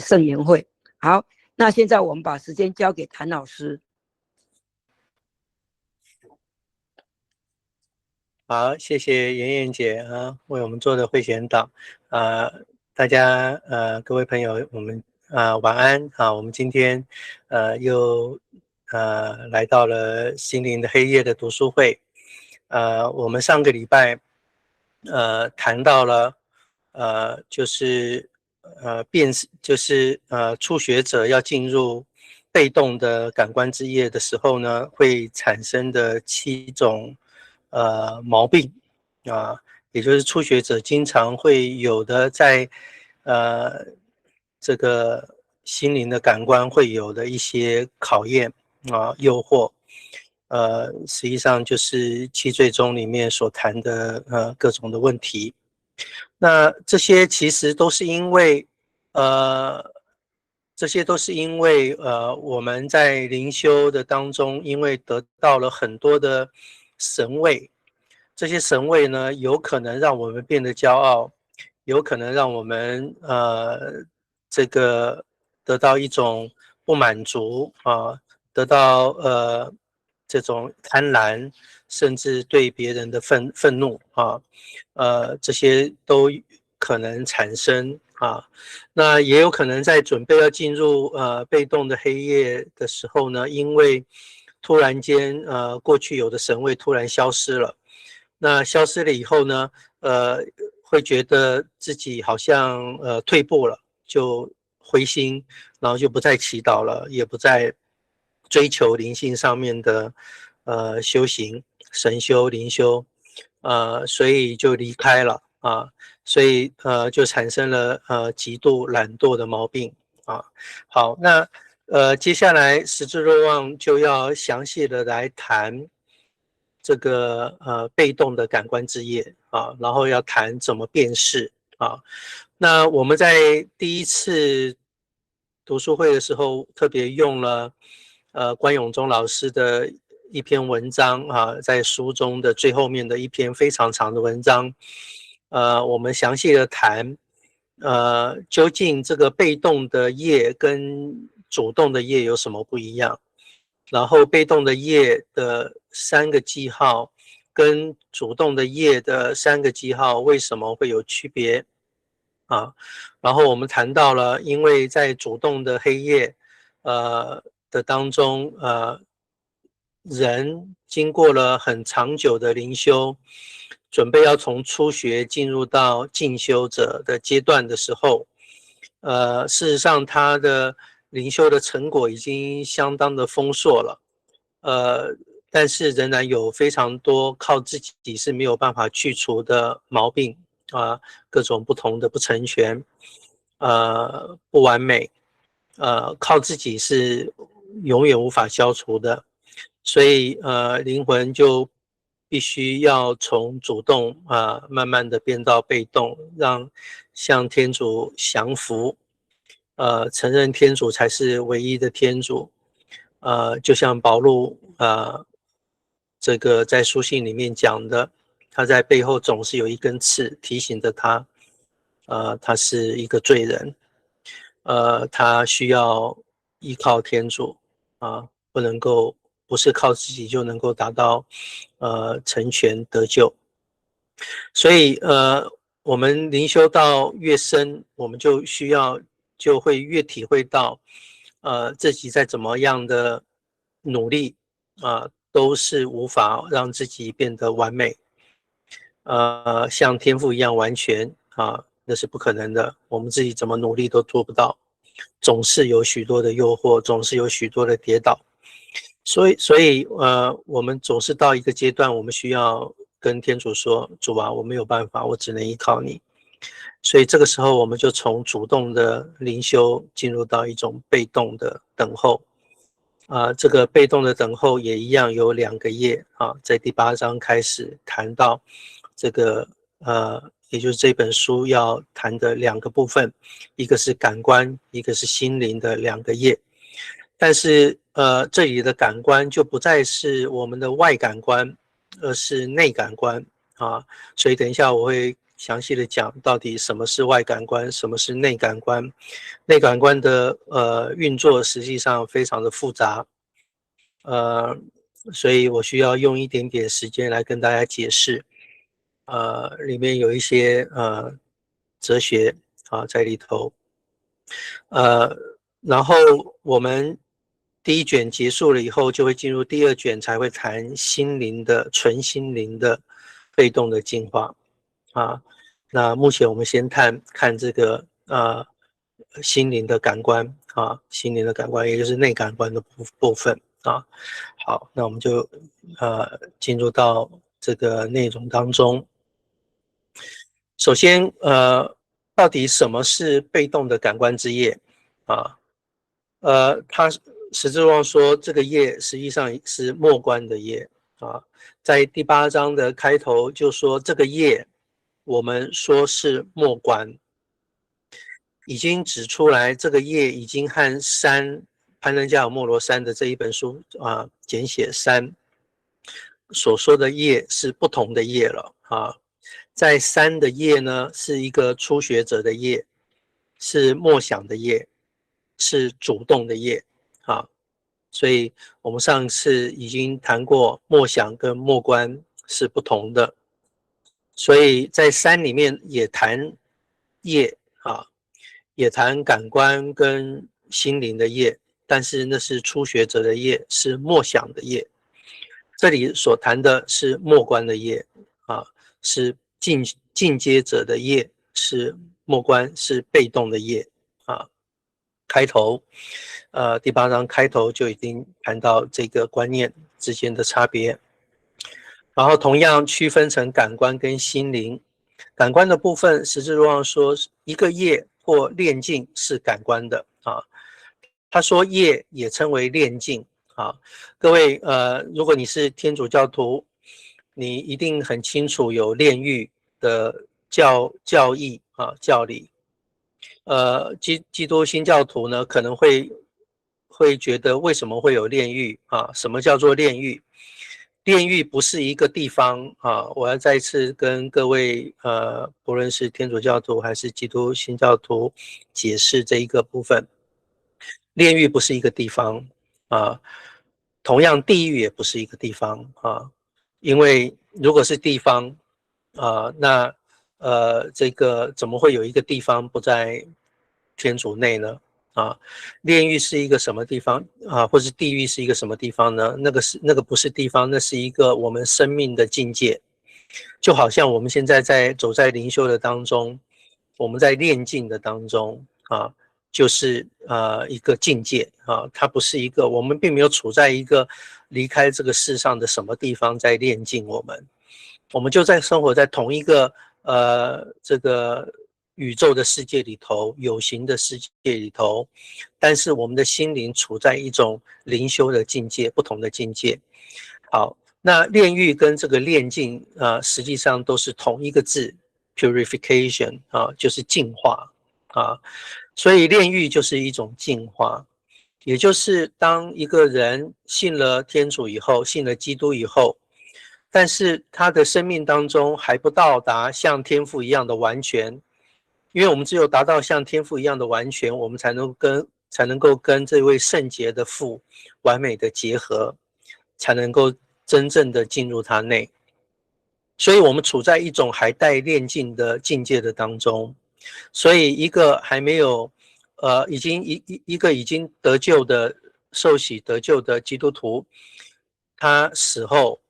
圣言会。好，那现在我们把时间交给谭老师。好，谢谢妍妍姐啊，为我们做的会选导。大家各位朋友，我们晚安啊。我们今天又来到了心灵的黑夜的读书会。我们上个礼拜谈到了就是初学者要进入被动的感官之夜的时候呢，会产生的7种毛病啊，也就是初学者经常会有的在这个心灵的感官会有的一些考验啊、诱惑。实际上就是7罪宗里面所谈的各种的问题。那这些其实都是因为我们在灵修的当中，因为得到了很多的神位，这些神位呢，有可能让我们变得骄傲，有可能让我们这个得到一种不满足啊，得到这种贪婪，甚至对别人的愤怒啊，这些都可能产生啊。那也有可能在准备要进入被动的黑夜的时候呢，因为突然间过去有的神位突然消失了，那消失了以后呢，会觉得自己好像退步了，就灰心，然后就不再祈祷了，也不再追求灵性上面的修行、神修、灵修，所以就离开了啊。所以就产生了极度懒惰的毛病啊。好，那接下来十字若望就要详细的来谈这个被动的感官之夜啊，然后要谈怎么辨识啊。那我们在第一次读书会的时候，特别用了关永忠老师的一篇文章啊，在书中的最后面的一篇非常长的文章。我们详细的谈，究竟这个被动的业跟主动的业有什么不一样？然后被动的业的3个记号跟主动的业的3个记号为什么会有区别？啊，然后我们谈到了，因为在主动的黑夜，的当中，人经过了很长久的灵修，准备要从初学进入到进修者的阶段的时候，事实上他的灵修的成果已经相当的丰硕了，但是仍然有非常多靠自己是没有办法去除的毛病啊，各种不同的不成全，不完美，靠自己是永远无法消除的。所以灵魂就必须要从主动慢慢的变到被动，让向天主降服，承认天主才是唯一的天主。就像保禄这个在书信里面讲的，他在背后总是有一根刺提醒着他，他是一个罪人，他需要依靠天主不是靠自己就能够达到成全得救。所以我们灵修到越深，我们就会越体会到自己在怎么样的努力都是无法让自己变得完美，像天父一样完全那是不可能的，我们自己怎么努力都做不到，总是有许多的诱惑，总是有许多的跌倒，所以我们总是到一个阶段，我们需要跟天主说，主啊，我没有办法，我只能依靠你。所以这个时候我们就从主动的灵修进入到一种被动的等候。这个被动的等候也一样有2个页在第8章开始谈到这个也就是这本书要谈的2个部分，一个是感官，一个是心灵的2个页。但是这里的感官就不再是我们的外感官，而是内感官所以等一下我会详细的讲到底什么是外感官，什么是内感官。内感官的运作实际上非常的复杂，所以我需要用一点点时间来跟大家解释。里面有一些哲学在里头。然后我们第一卷结束了以后，就会进入第二卷，才会谈心灵的纯心灵的被动的进化啊。那目前我们先看这个心灵的感官啊，心灵的感官也就是内感官的部分啊。好，那我们就进入到这个内容当中。首先到底什么是被动的感官之业啊？他十字路说这个业实际上是末观的业啊，在第8章的开头就说这个业我们说是末观，已经指出来这个业已经和潘登加尔莫罗山的这一本书简写3所说的业是不同的业了啊。在3的业呢是一个初学者的业，是默想的业，是主动的业啊。所以我们上次已经谈过默想跟默观是不同的，所以在3里面也谈业啊，也谈感官跟心灵的业，但是那是初学者的业，是默想的业。这里所谈的是默观的业啊，是进阶者的业，是默观，是被动的业啊。开头第8章开头就已经谈到这个观念之间的差别，然后同样区分成感官跟心灵。感官的部分，十字路上说一个业或炼境是感官的啊。他说业也称为炼境啊。各位如果你是天主教徒，你一定很清楚有炼狱的教义啊教理。基督新教徒呢可能会觉得为什么会有炼狱啊？什么叫做炼狱？炼狱不是一个地方啊！我要再次跟各位不论是天主教徒还是基督新教徒解释这一个部分。炼狱不是一个地方啊，同样地狱也不是一个地方啊，因为如果是地方那这个怎么会有一个地方不在天主内呢？啊，炼狱是一个什么地方啊？或是地狱是一个什么地方呢？那个不是地方，那是一个我们生命的境界。就好像我们现在走在灵修的当中，我们在炼境的当中啊，就是一个境界啊，它不是一个，我们并没有处在一个离开这个世上的什么地方在炼境我们就在生活在同一个这个宇宙的世界里头，有形的世界里头，但是我们的心灵处在一种灵修的境界，不同的境界。好，那炼狱跟这个炼境实际上都是同一个字 purification 就是净化所以炼狱就是一种净化，也就是当一个人信了天主以后，信了基督以后，但是他的生命当中还不到达像天父一样的完全，因为我们只有达到像天父一样的完全，我们才能够跟这位圣洁的父完美的结合，才能够真正的进入他内。所以我们处在一种还待炼境的境界的当中，所以一个还没有一个已经得救的受洗得救的基督徒，他死后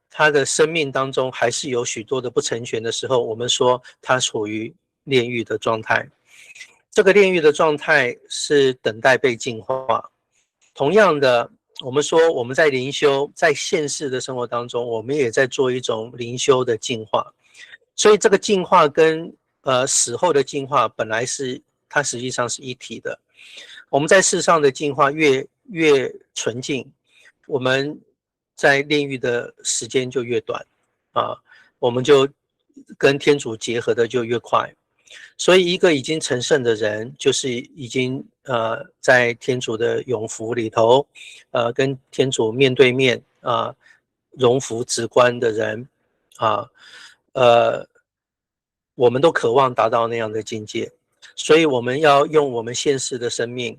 他的生命当中还是有许多的不成全的时候，我们说他处于炼狱的状态。这个炼狱的状态是等待被净化。同样的，我们说我们在灵修，在现世的生活当中，我们也在做一种灵修的净化。所以这个净化跟死后的净化本来它实际上是一体的。我们在世上的净化越纯净，我们在炼狱的时间就越短我们就跟天主结合的就越快。所以一个已经成圣的人，就是已经在天主的永福里头跟天主面对面荣福直观的人我们都渴望达到那样的境界，所以我们要用我们现实的生命，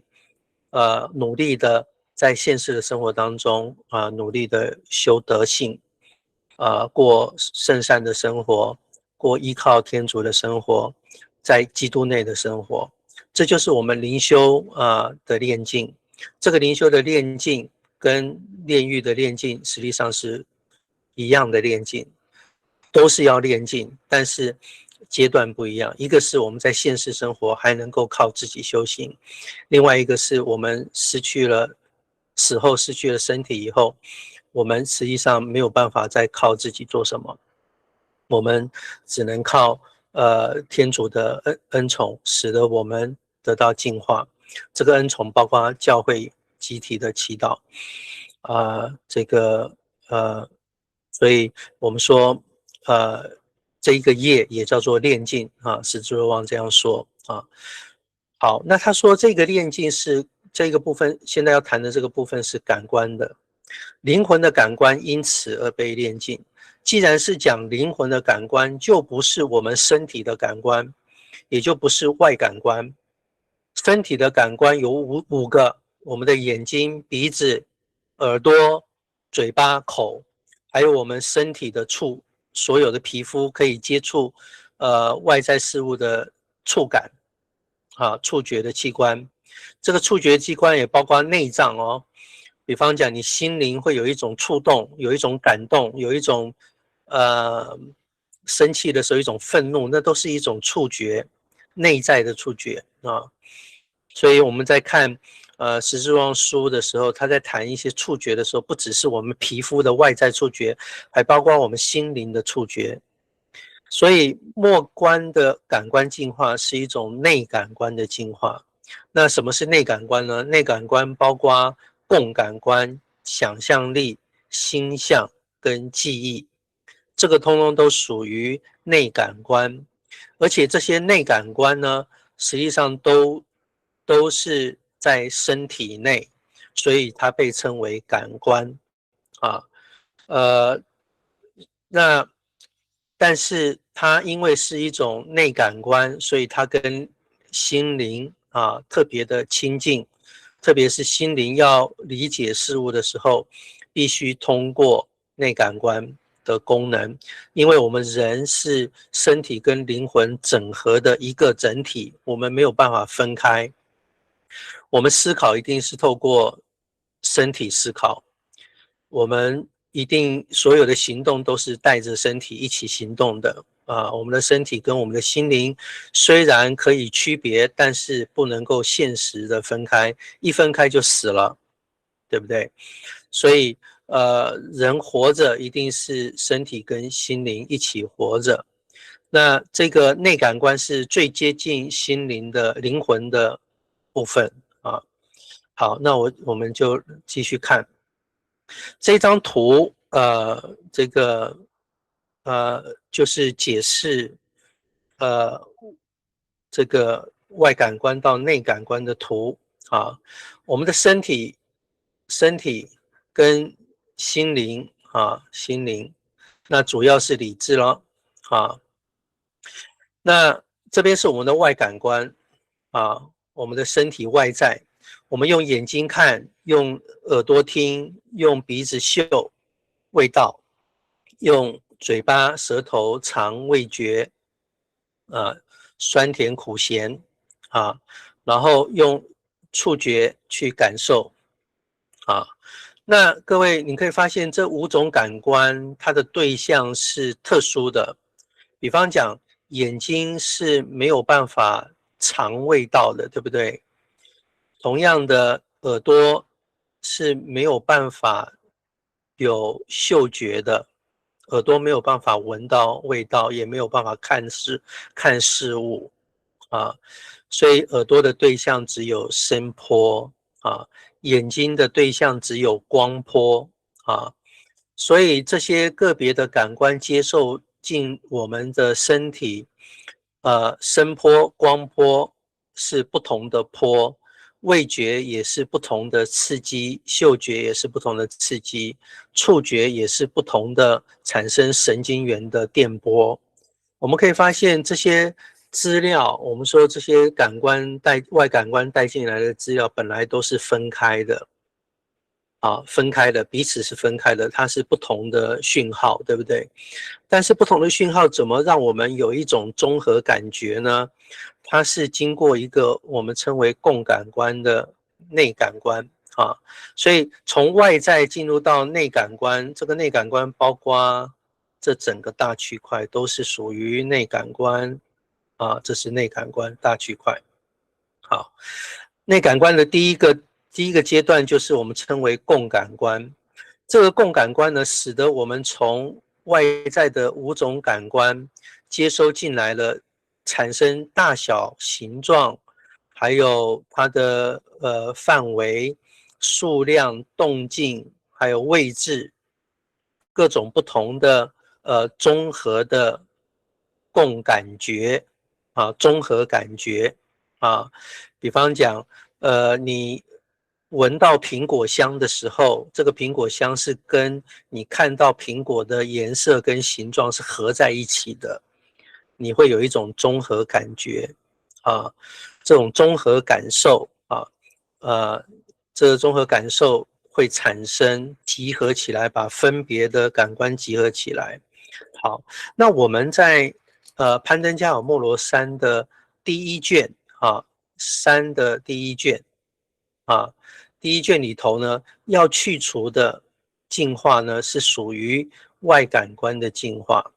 努力的在现实的生活当中努力的修德性，过圣善的生活，过依靠天主的生活，在基督内的生活，这就是我们灵修的练境。这个灵修的练境跟炼狱的练境实际上是一样的练境，都是要练境，但是阶段不一样。一个是我们在现实生活还能够靠自己修行，另外一个是我们死后失去了身体以后，我们实际上没有办法再靠自己做什么，我们只能靠天主的恩宠，使得我们得到净化。这个恩宠包括教会集体的祈祷所以我们说这一个业也叫做炼境使徒若望这样说好，那他说这个炼境是这个部分，现在要谈的这个部分是感官的，灵魂的感官因此而被炼境。既然是讲灵魂的感官，就不是我们身体的感官，也就不是外感官。身体的感官有五个，我们的眼睛、鼻子、耳朵、嘴巴、口，还有我们身体的所有的皮肤可以接触外在事物的触感触觉的器官。这个触觉器官也包括内脏哦，比方讲你心灵会有一种触动，有一种感动，有一种生气的时候一种愤怒，那都是一种触觉，内在的触觉所以我们在看十字若望书的时候，他在谈一些触觉的时候，不只是我们皮肤的外在触觉，还包括我们心灵的触觉。所以末观的感官进化是一种内感官的进化。那什么是内感官呢？内感官包括共感官、想象力、心象跟记忆，这个通通都属于内感官。而且这些内感官呢，实际上都是在身体内，所以它被称为感官但是它因为是一种内感官，所以它跟心灵特别的亲近，特别是心灵要理解事物的时候，必须通过内感官的功能，因为我们人是身体跟灵魂整合的一个整体，我们没有办法分开。我们思考一定是透过身体思考，我们一定所有的行动都是带着身体一起行动的我们的身体跟我们的心灵虽然可以区别，但是不能够现实的分开，一分开就死了，对不对？所以人活着一定是身体跟心灵一起活着。那这个内感官是最接近心灵的灵魂的部分好，那我们就继续看这张图，就是解释这个外感官到内感官的图我们的身体跟心灵心灵，那主要是理智了那这边是我们的外感官我们的身体外在，我们用眼睛看，用耳朵听，用鼻子嗅味道，用嘴巴、舌头尝味觉酸甜苦咸然后用触觉去感受那各位你可以发现这5种感官它的对象是特殊的，比方讲眼睛是没有办法尝味道的，对不对？同样的耳朵是没有办法有嗅觉的，耳朵没有办法闻到味道，也没有办法看事物所以耳朵的对象只有声波眼睛的对象只有光波所以这些个别的感官接受进我们的身体声波、光波是不同的波，味觉也是不同的刺激，嗅觉也是不同的刺激，触觉也是不同的产生神经元的电波我们可以发现这些资料，我们说这些外感官带进来的资料本来都是分开的。分开的，彼此是分开的，它是不同的讯号，对不对？但是不同的讯号怎么让我们有一种综合感觉呢？它是经过一个我们称为共感官的内感官啊，所以从外在进入到内感官，这个内感官包括这整个大区块都是属于内感官啊，这是内感官大区块。好，内感官的第一个阶段就是我们称为共感官。这个共感官呢，使得我们从外在的5种感官接收进来了，产生大小、形状，还有它的范围、数量、动静，还有位置，各种不同的综合的共感觉综合感觉比方讲你闻到苹果香的时候，这个苹果香是跟你看到苹果的颜色跟形状是合在一起的，你会有一种综合感觉这种综合感受这个综合感受会产生集合起来，把分别的感官集合起来。好，那我们在攀登加尔默罗山的第一卷山的第一卷第一卷里头呢，要去除的进化呢是属于外感官的进化，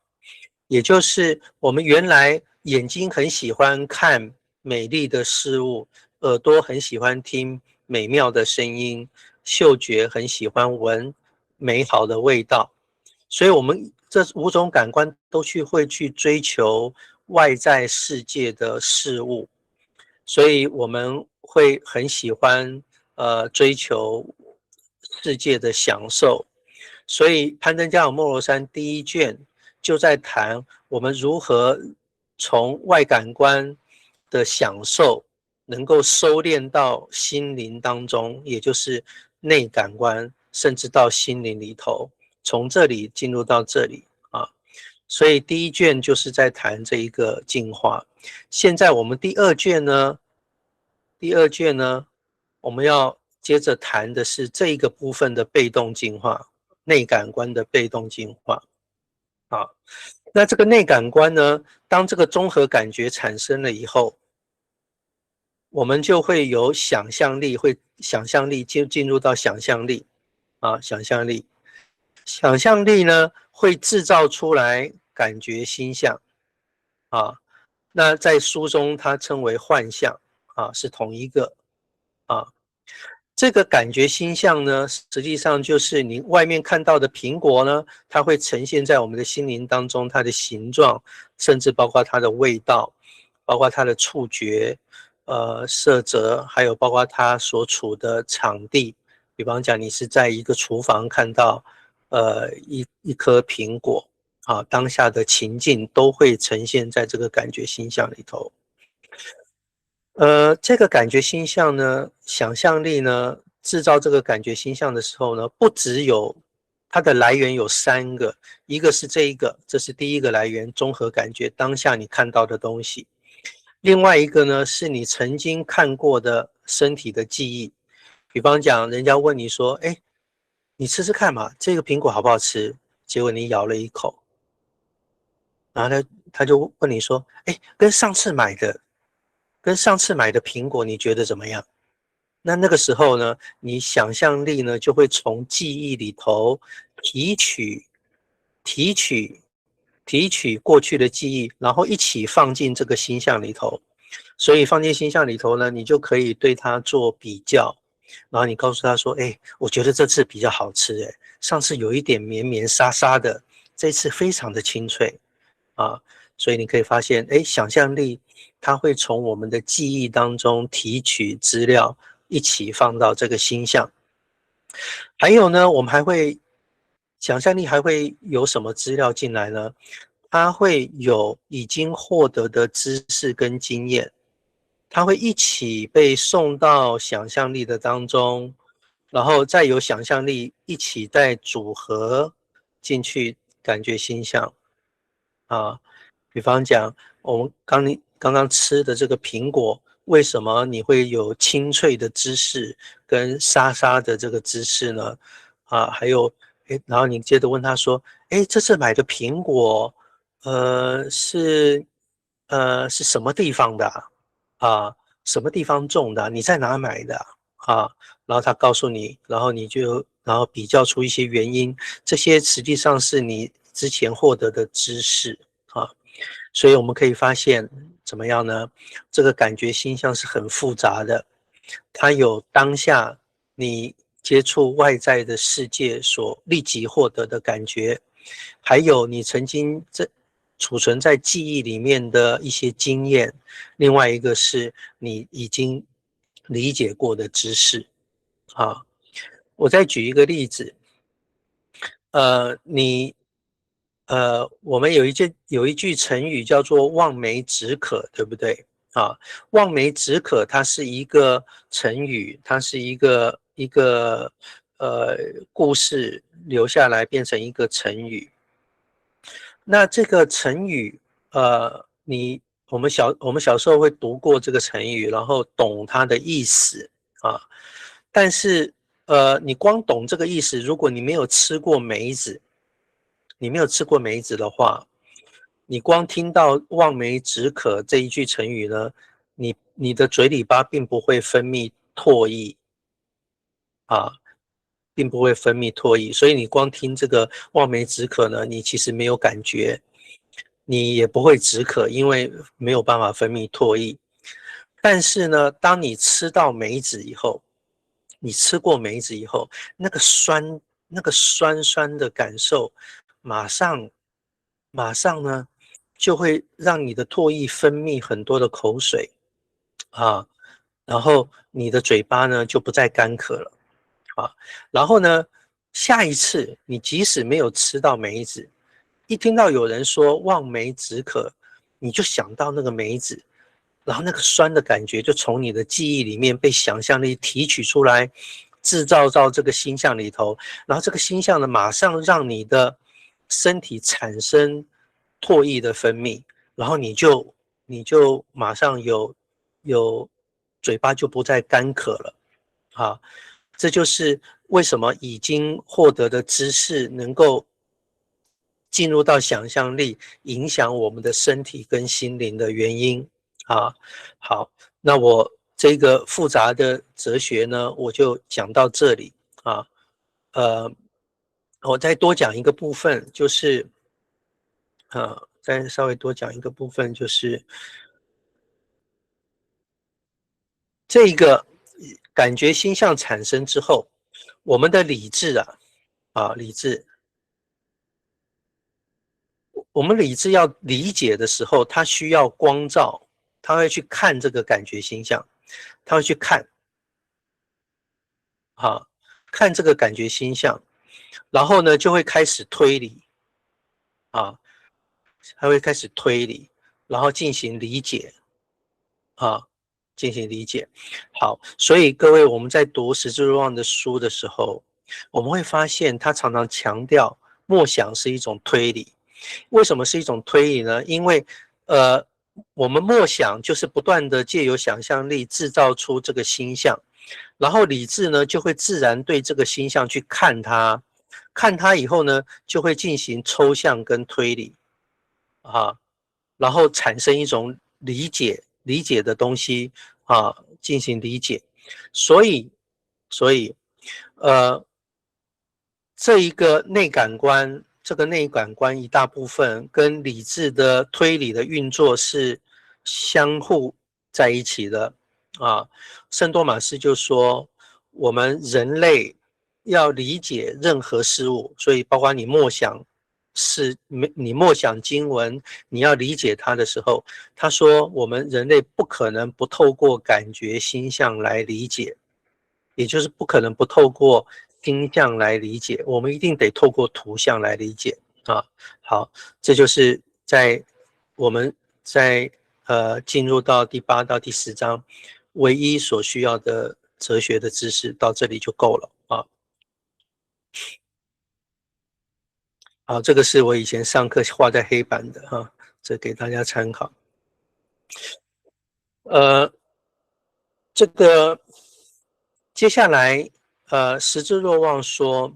也就是我们原来眼睛很喜欢看美丽的事物，耳朵很喜欢听美妙的声音，嗅觉很喜欢闻美好的味道，所以我们这5种感官都会去追求外在世界的事物，所以我们会很喜欢追求世界的享受。所以攀登加尔默罗山第一卷就在谈我们如何从外感官的享受能够收敛到心灵当中，也就是内感官，甚至到心灵里头，从这里进入到这里所以第一卷就是在谈这一个进化。现在我们第二卷呢，我们要接着谈的是这一个部分的被动进化，内感官的被动进化那这个内感官呢，当这个综合感觉产生了以后，我们就会有想象力，就进入到想象力想象力呢会制造出来感觉心象那在书中它称为幻象是同一个这个感觉心象呢，实际上就是你外面看到的苹果呢，它会呈现在我们的心灵当中，它的形状，甚至包括它的味道，包括它的触觉，色泽，还有包括它所处的场地。比方讲，你是在一个厨房看到，一颗苹果当下的情境都会呈现在这个感觉心象里头。这个感觉心象呢，想象力呢，制造这个感觉心象的时候呢，不只有它的来源有3个，一个是这是第一个来源，综合感觉当下你看到的东西；另外一个呢，是你曾经看过的身体的记忆。比方讲，人家问你说：“哎，你吃吃看嘛，这个苹果好不好吃？”结果你咬了一口，然后他就问你说：“哎，跟上次买的苹果，你觉得怎么样？”那个时候呢，你想象力呢就会从记忆里头提取过去的记忆，然后一起放进这个心象里头。所以放进心象里头呢，你就可以对它做比较，然后你告诉他说：“哎，我觉得这次比较好吃，哎，上次有一点绵绵沙沙的，这次非常的清脆所以你可以发现，哎，想象力它会从我们的记忆当中提取资料，一起放到这个心象。还有呢，我们想象力还会有什么资料进来呢？它会有已经获得的知识跟经验，它会一起被送到想象力的当中，然后再由想象力一起再组合进去感觉心象比方讲，我们刚刚吃的这个苹果，为什么你会有清脆的芝士跟沙沙的这个芝士呢？还有，然后你接着问他说，这次买的苹果，是什么地方的什么地方种的？你在哪买的然后他告诉你，然后你就比较出一些原因，这些实际上是你之前获得的知识所以我们可以发现怎么样呢？这个感觉星象是很复杂的，它有当下你接触外在的世界所立即获得的感觉，还有你曾经储存在记忆里面的一些经验，另外一个是你已经理解过的知识我再举一个例子，我们有一句成语叫做望梅止渴，对不对望梅止渴，它是一个成语，它是一个故事留下来变成一个成语。那这个成语，我们小时候会读过这个成语，然后懂它的意思但是你光懂这个意思，如果你没有吃过梅子，的话，你光听到望梅止渴这一句成语呢，你的嘴里巴并不会分泌唾液并不会分泌唾液，所以你光听这个望梅止渴呢，你其实没有感觉，你也不会止渴，因为没有办法分泌唾液。但是呢，当你吃到梅子以后，你吃过梅子以后，那个酸酸的感受，马上呢，就会让你的唾液分泌很多的口水然后你的嘴巴呢就不再干渴了然后呢，下一次你即使没有吃到梅子，一听到有人说望梅止渴，你就想到那个梅子，然后那个酸的感觉就从你的记忆里面被想象力提取出来，制造到这个星象里头，然后这个星象呢，马上让你的身体产生唾液的分泌，然后你就马上有嘴巴就不再干渴了这就是为什么已经获得的知识能够进入到想象力，影响我们的身体跟心灵的原因好，那我这个复杂的哲学呢，我就讲到这里我再多讲一个部分，就是再稍微多讲一个部分，就是这个感觉星象产生之后，我们的理智理智，我们理智要理解的时候，它需要光照，它会去看这个感觉星象，它会去看看这个感觉星象，然后呢就会开始推理它会开始推理，然后进行理解进行理解。好，所以各位我们在读十字若望的书的时候，我们会发现他常常强调默想是一种推理。为什么是一种推理呢？因为我们默想就是不断的借由想象力制造出这个星象，然后理智呢就会自然对这个星象去看它，看它以后呢就会进行抽象跟推理然后产生一种理解的东西进行理解。所以这一个内感官，一大部分跟理智的推理的运作是相互在一起的圣多玛斯就说，我们人类要理解任何事物，所以包括你默想经文，你要理解它的时候，他说我们人类不可能不透过感觉星象来理解，也就是不可能不透过星象来理解，我们一定得透过图像来理解好，这就是我们在进入到第8到第10章唯一所需要的哲学的知识，到这里就够了好，这个是我以前上课画在黑板的这给大家参考。这个接下来十之若望说，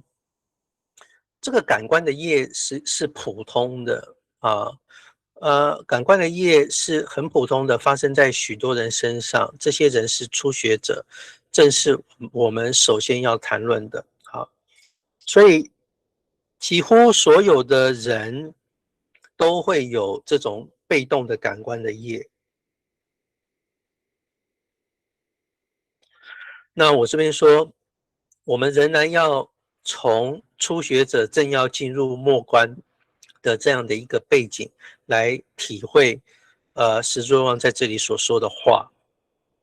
这个感官的业是普通的啊，感官的业是很普通的，发生在许多人身上，这些人是初学者，正是我们首先要谈论的。好，所以几乎所有的人都会有这种被动的感官的业。那我这边说，我们仍然要从初学者正要进入末关的这样的一个背景来体会，十之若望在这里所说的话。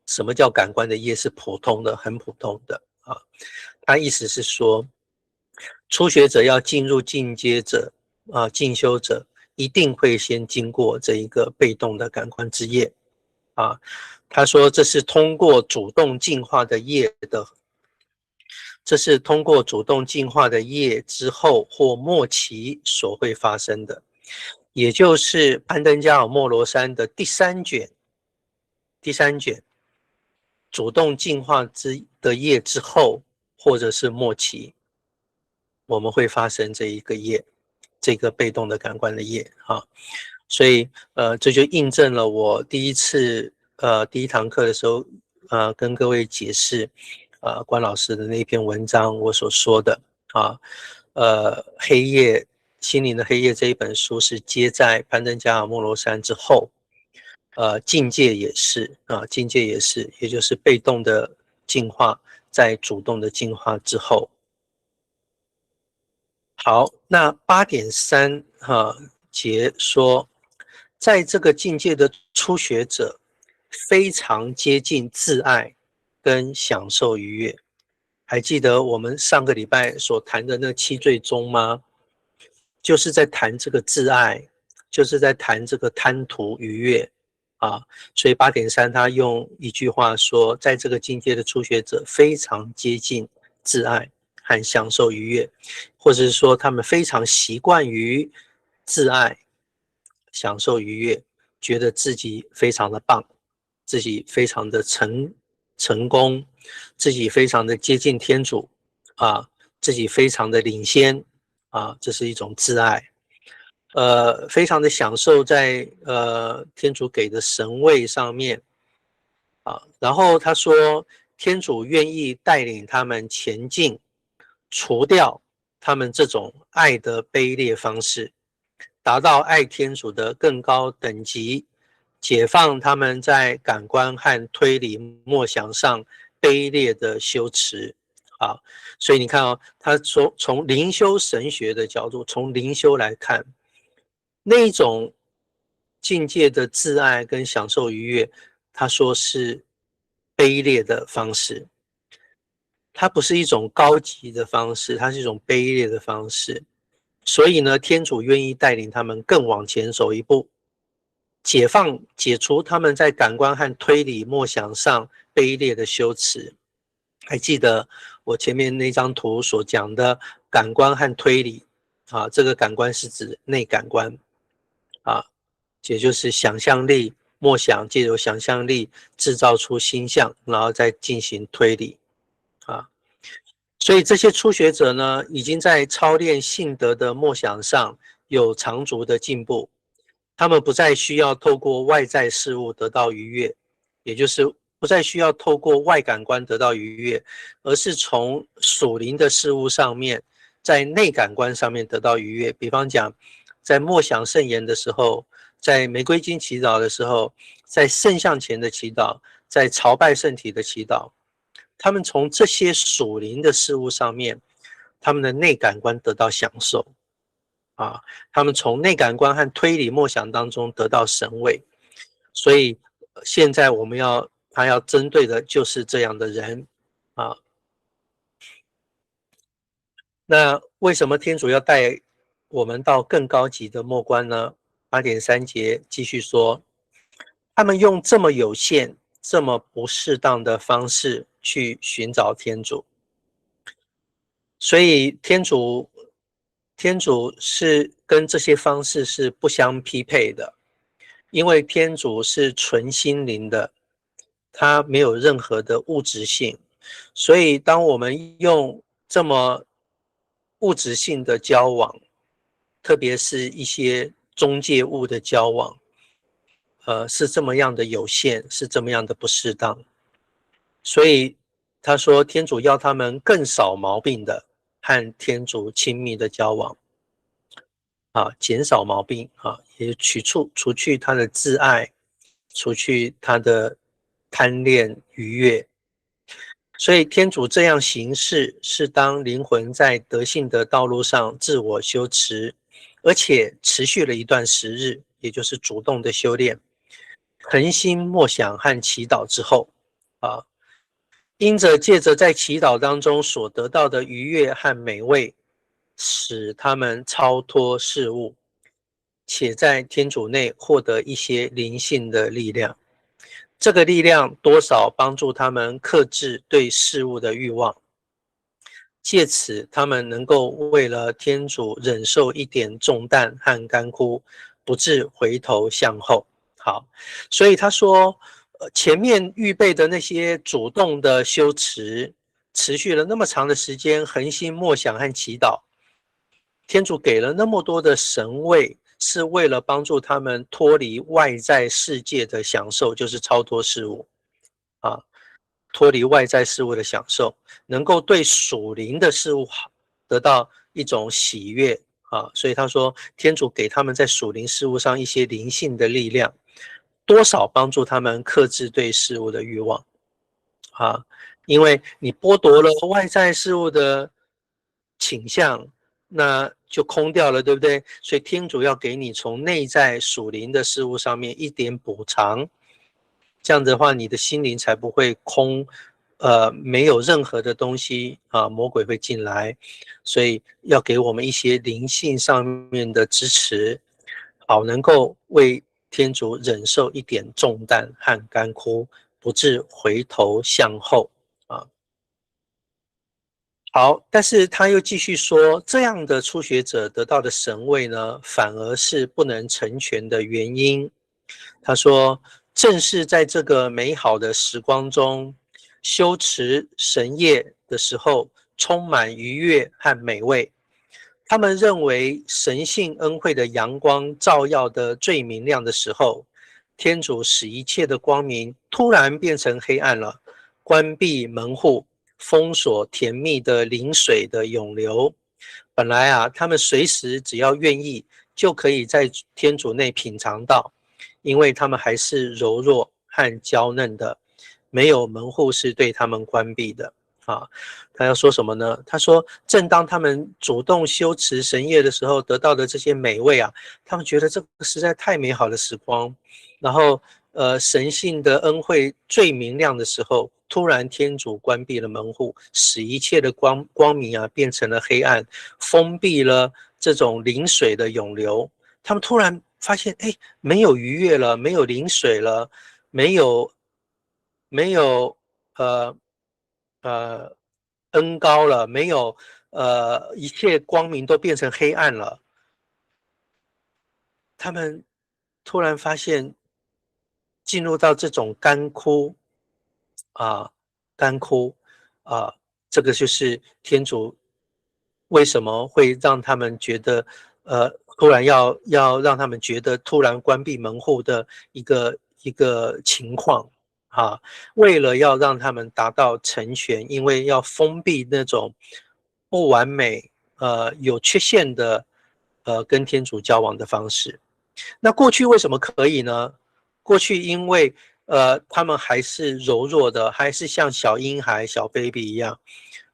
什么叫感官的业是普通的，很普通的啊？他意思是说，初学者要进入进阶者进修者，一定会先经过这一个被动的感官之业啊。他说这是通过主动进化的业的。这是通过主动进化的业之后或末期所会发生的，也就是攀登加尔默罗山的第三卷主动进化的业之后，或者是末期，我们会发生这一个业，这个被动的感官的业啊。所以这就印证了我第一堂课的时候跟各位解释关老师的那篇文章我所说的啊，黑夜心灵的黑夜这一本书是接在攀登加尔默罗山之后，境界也是境界也是，也就是被动的进化在主动的进化之后。好，那8.3节说，在这个境界的初学者非常接近自爱跟享受愉悦。还记得我们上个礼拜所谈的那7罪宗吗？就是在谈这个自爱，就是在谈这个贪图愉悦啊。所以8.3他用一句话说，在这个境界的初学者非常接近自爱和享受愉悦，或者是说他们非常习惯于自爱、享受愉悦，觉得自己非常的棒，自己非常的成功，自己非常的接近天主自己非常的领先这是一种自爱。非常的享受在天主给的神位上面然后他说天主愿意带领他们前进，除掉他们这种爱的卑劣方式，达到爱天主的更高等级，解放他们在感官和推理默想上卑劣的修持所以你看他说从灵修神学的角度，从灵修来看，那一种境界的自爱跟享受愉悦，他说是卑劣的方式，它不是一种高级的方式，它是一种卑劣的方式。所以呢，天主愿意带领他们更往前走一步，解除他们在感官和推理默想上卑劣的修持。还记得我前面那张图所讲的感官和推理这个感官是指内感官也就是想象力默想，借由想象力制造出心象，然后再进行推理所以这些初学者呢，已经在操练信德的默想上有长足的进步，他们不再需要透过外在事物得到愉悦，也就是不再需要透过外感官得到愉悦，而是从属灵的事物上面，在内感官上面得到愉悦。比方讲，在默想圣言的时候，在玫瑰经祈祷的时候，在圣像前的祈祷，在朝拜圣体的祈祷，他们从这些属灵的事物上面，他们的内感官得到享受他们从内感官和推理默想当中得到神慰。所以现在我们他要针对的就是这样的人那为什么天主要带我们到更高级的末关呢？8.3节继续说，他们用这么有限、这么不适当的方式去寻找天主，所以天主是跟这些方式是不相匹配的因为天主是纯心灵的，他没有任何的物质性，所以当我们用这么物质性的交往，特别是一些中介物的交往，是这么样的有限，是这么样的不适当。所以他说，天主要他们更少毛病的和天主亲密的交往，减少毛病也除去他的自爱，除去他的贪恋愉悦。所以天主这样行事，是当灵魂在德性的道路上自我修持，而且持续了一段时日，也就是主动的修炼，恒心默想和祈祷之后因着借着在祈祷当中所得到的愉悦和美味，使他们超脱事物，且在天主内获得一些灵性的力量。这个力量多少帮助他们克制对事物的欲望，借此他们能够为了天主忍受一点重担和干枯，不致回头向后。好，所以他说前面预备的那些主动的修持，持续了那么长的时间，恒心默想和祈祷，天主给了那么多的神位，是为了帮助他们脱离外在世界的享受，就是超脱事物脱离外在事物的享受，能够对属灵的事物得到一种喜悦所以他说天主给他们在属灵事物上一些灵性的力量，多少帮助他们克制对事物的欲望因为你剥夺了外在事物的倾向，那就空掉了，对不对？所以天主要给你从内在属灵的事物上面一点补偿，这样的话你的心灵才不会空，没有任何的东西魔鬼会进来，所以要给我们一些灵性上面的支持，好能够为天主忍受一点重担和干枯，不致回头向后好，但是他又继续说，这样的初学者得到的神位呢，反而是不能成全的原因。他说，正是在这个美好的时光中，修持神业的时候，充满愉悦和美味。他们认为神性恩惠的阳光照耀的最明亮的时候，天主使一切的光明突然变成黑暗了，关闭门户，封锁甜蜜的灵水的涌流。本来他们随时只要愿意，就可以在天主内品尝到，因为他们还是柔弱和娇嫩的，没有门户是对他们关闭的他要说什么呢？他说，正当他们主动修持神业的时候，得到的这些美味他们觉得这个实在太美好的时光。然后，神性的恩惠最明亮的时候，突然天主关闭了门户，使一切的光明变成了黑暗，封闭了这种灵水的涌流。他们突然发现，没有愉悦了，没有灵水了，没有恩高了，没有一切光明都变成黑暗了。他们突然发现进入到这种干枯这个就是天主为什么会让他们觉得突然要让他们觉得突然关闭门户的一个情况为了要让他们达到成全，因为要封闭那种不完美有缺陷的跟天主交往的方式。那过去为什么可以呢？过去因为他们还是柔弱的，还是像小婴孩小 baby 一样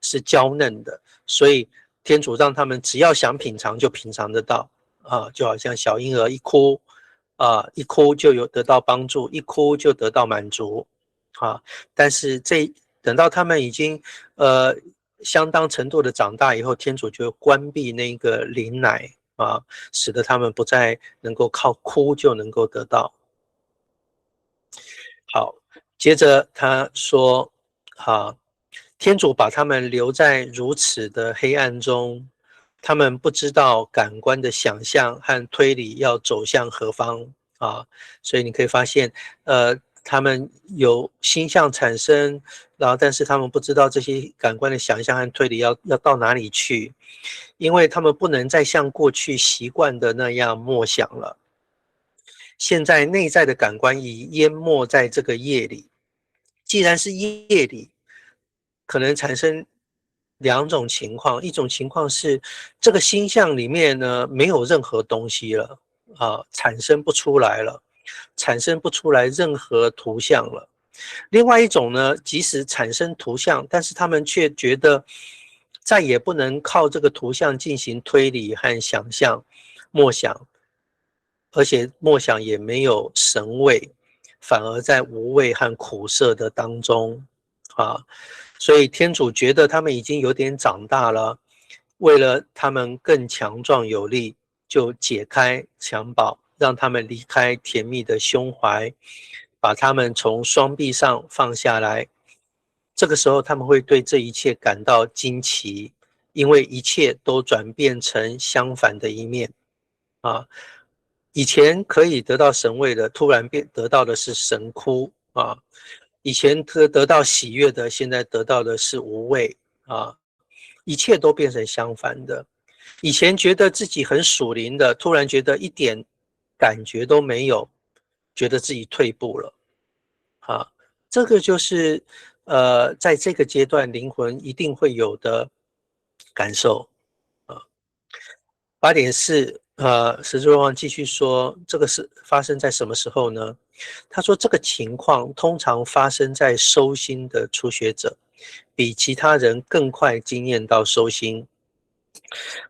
是娇嫩的，所以天主让他们只要想品尝就品尝得到就好像小婴儿一哭一哭就有得到帮助，一哭就得到满足但是等到他们已经相当程度的长大以后，天主就关闭那个灵奶使得他们不再能够靠哭就能够得到。好，接着他说天主把他们留在如此的黑暗中，他们不知道感官的想象和推理要走向何方啊，所以你可以发现，他们有星象产生，然后但是他们不知道这些感官的想象和推理要到哪里去，因为他们不能再像过去习惯的那样默想了。现在内在的感官已淹没在这个夜里，既然是夜里，可能产生两种情况，一种情况是这个星象里面呢没有任何东西了产生不出来了，产生不出来任何图像了。另外一种呢，即使产生图像，但是他们却觉得再也不能靠这个图像进行推理和想象、默想，而且默想也没有神味，反而在无味和苦涩的当中所以天主觉得他们已经有点长大了，为了他们更强壮有力，就解开襁褓，让他们离开甜蜜的胸怀，把他们从双臂上放下来。这个时候他们会对这一切感到惊奇，因为一切都转变成相反的一面以前可以得到神慰的，突然得到的是神哭以前得到喜悦的，现在得到的是无畏一切都变成相反的。以前觉得自己很属灵的，突然觉得一点感觉都没有，觉得自己退步了这个就是在这个阶段灵魂一定会有的感受8.4十字若望继续说，这个是发生在什么时候呢？他说这个情况通常发生在收心的初学者，比其他人更快经验到收心。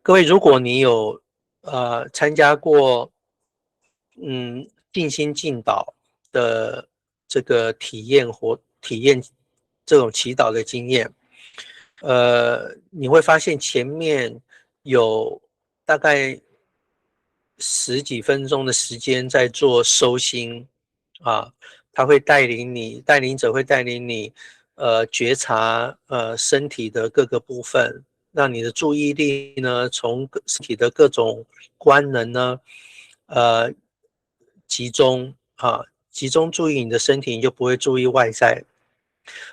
各位，如果你有参加过静心静祷的这个体验这种祈祷的经验，你会发现前面有大概10几分钟的时间在做收心他会带领者会带领你觉察身体的各个部分，让你的注意力呢从身体的各种官能呢集中集中注意你的身体，你就不会注意外在，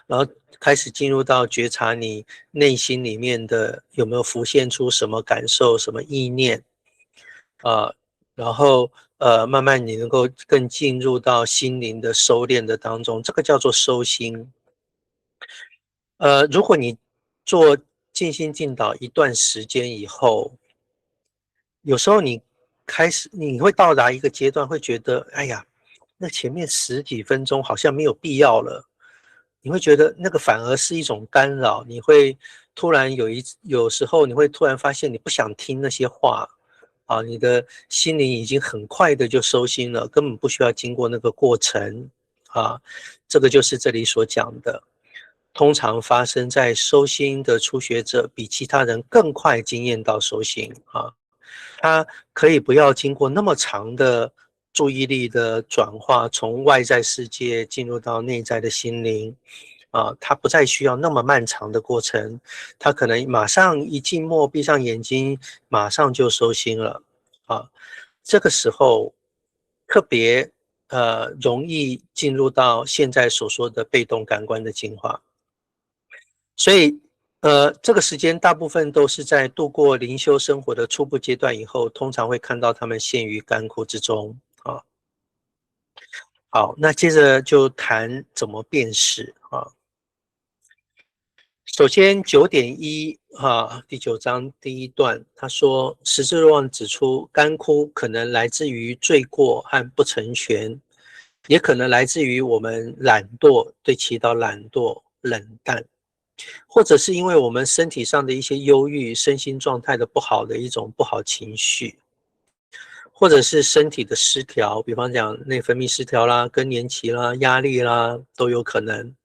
然后开始进入到觉察你内心里面的有没有浮现出什么感受、什么意念然后慢慢你能够更进入到心灵的收敛的当中，这个叫做收心。如果你做静心静祷一段时间以后，有时候你会到达一个阶段，会觉得哎呀，那前面10几分钟好像没有必要了。你会觉得那个反而是一种干扰，你会突然有时候你会突然发现你不想听那些话你的心灵已经很快的就收心了，根本不需要经过那个过程这个就是这里所讲的，通常发生在收心的初学者比其他人更快经验到收心他可以不要经过那么长的注意力的转化，从外在世界进入到内在的心灵他不再需要那么漫长的过程，他可能马上一静默闭上眼睛马上就收心了这个时候特别容易进入到现在所说的被动感官的进化，所以这个时间大部分都是在度过灵修生活的初步阶段以后，通常会看到他们陷于干枯之中好，那接着就谈怎么辨识首先9.1第9章第1段，他说十字若望指出，干枯可能来自于罪过和不成全，也可能来自于我们懒惰，对祈祷懒惰、冷淡，或者是因为我们身体上的一些忧郁、身心状态的不好的一种不好情绪，或者是身体的失调，比方讲内分泌失调啦、更年期啦、压力啦，都有可能。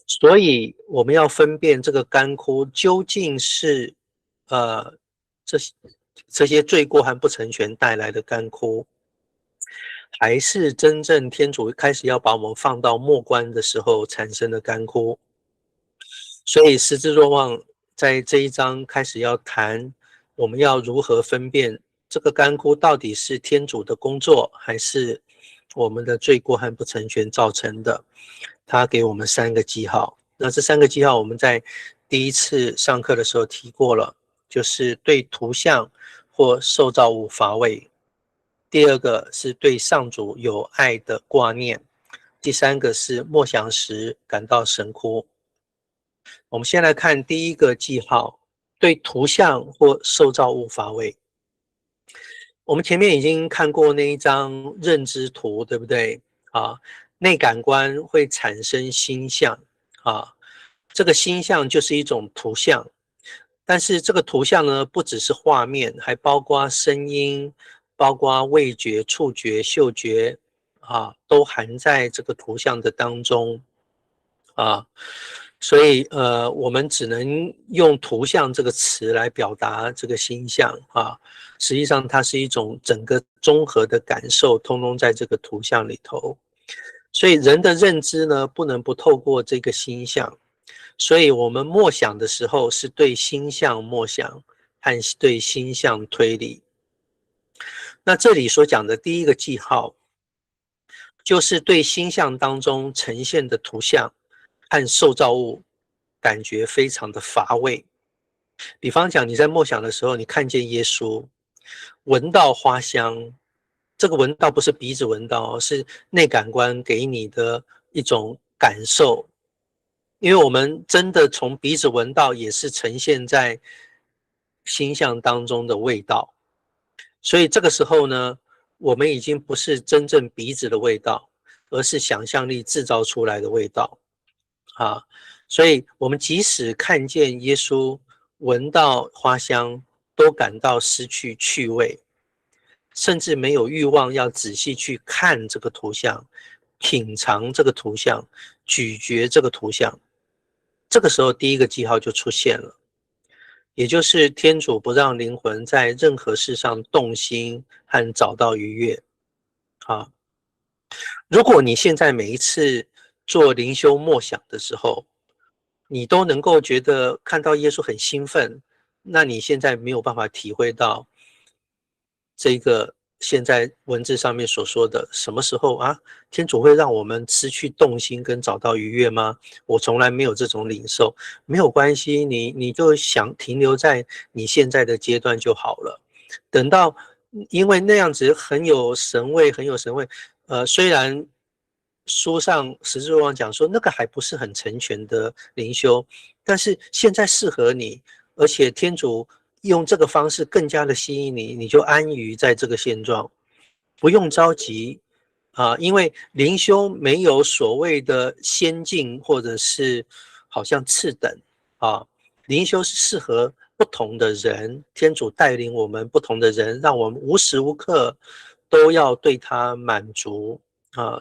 所以我们要分辨这个干枯究竟是这些罪过和不成全带来的干枯，还是真正天主开始要把我们放到末观的时候产生的干枯。所以十字若望在这一章开始要谈我们要如何分辨这个干枯到底是天主的工作，还是我们的罪过和不成全造成的。他给我们3个记号，那这3个记号我们在第一次上课的时候提过了，就是对图像或受造物乏味，第2个是对上主有爱的挂念，第3个是默想时感到神枯。我们先来看第1个记号，对图像或受造物乏味。我们前面已经看过那一张认知图，对不对？内感官会产生心象，这个心象就是一种图像，但是这个图像呢，不只是画面，还包括声音，包括味觉、触觉、嗅觉，都含在这个图像的当中，所以我们只能用图像这个词来表达这个心象，实际上它是一种整个综合的感受，通通在这个图像里头。所以人的认知呢，不能不透过这个心象。所以我们默想的时候，是对心象默想和对心象推理。那这里所讲的第1个记号，就是对心象当中呈现的图像和受造物感觉非常的乏味。比方讲，你在默想的时候，你看见耶稣，闻到花香，这个闻到不是鼻子闻到，是内感官给你的一种感受。因为我们真的从鼻子闻到，也是呈现在心象当中的味道。所以这个时候呢，我们已经不是真正鼻子的味道，而是想象力制造出来的味道。所以我们即使看见耶稣，闻到花香，都感到失去趣味，甚至没有欲望要仔细去看这个图像，品尝这个图像，咀嚼这个图像。这个时候第1个记号就出现了，也就是天主不让灵魂在任何事上动心和找到愉悦。如果你现在每一次做灵修默想的时候，你都能够觉得看到耶稣很兴奋，那你现在没有办法体会到这个现在文字上面所说的什么时候天主会让我们失去动心跟找到愉悦吗？我从来没有这种领受。没有关系，你就想停留在你现在的阶段就好了。等到因为那样子很有神味，很有神味。虽然书上十字若望讲说那个还不是很成全的灵修，但是现在适合你，而且天主用这个方式更加的吸引你，你就安于在这个现状，不用着急因为灵修没有所谓的先进或者是好像次等灵修是适合不同的人，天主带领我们不同的人，让我们无时无刻都要对他满足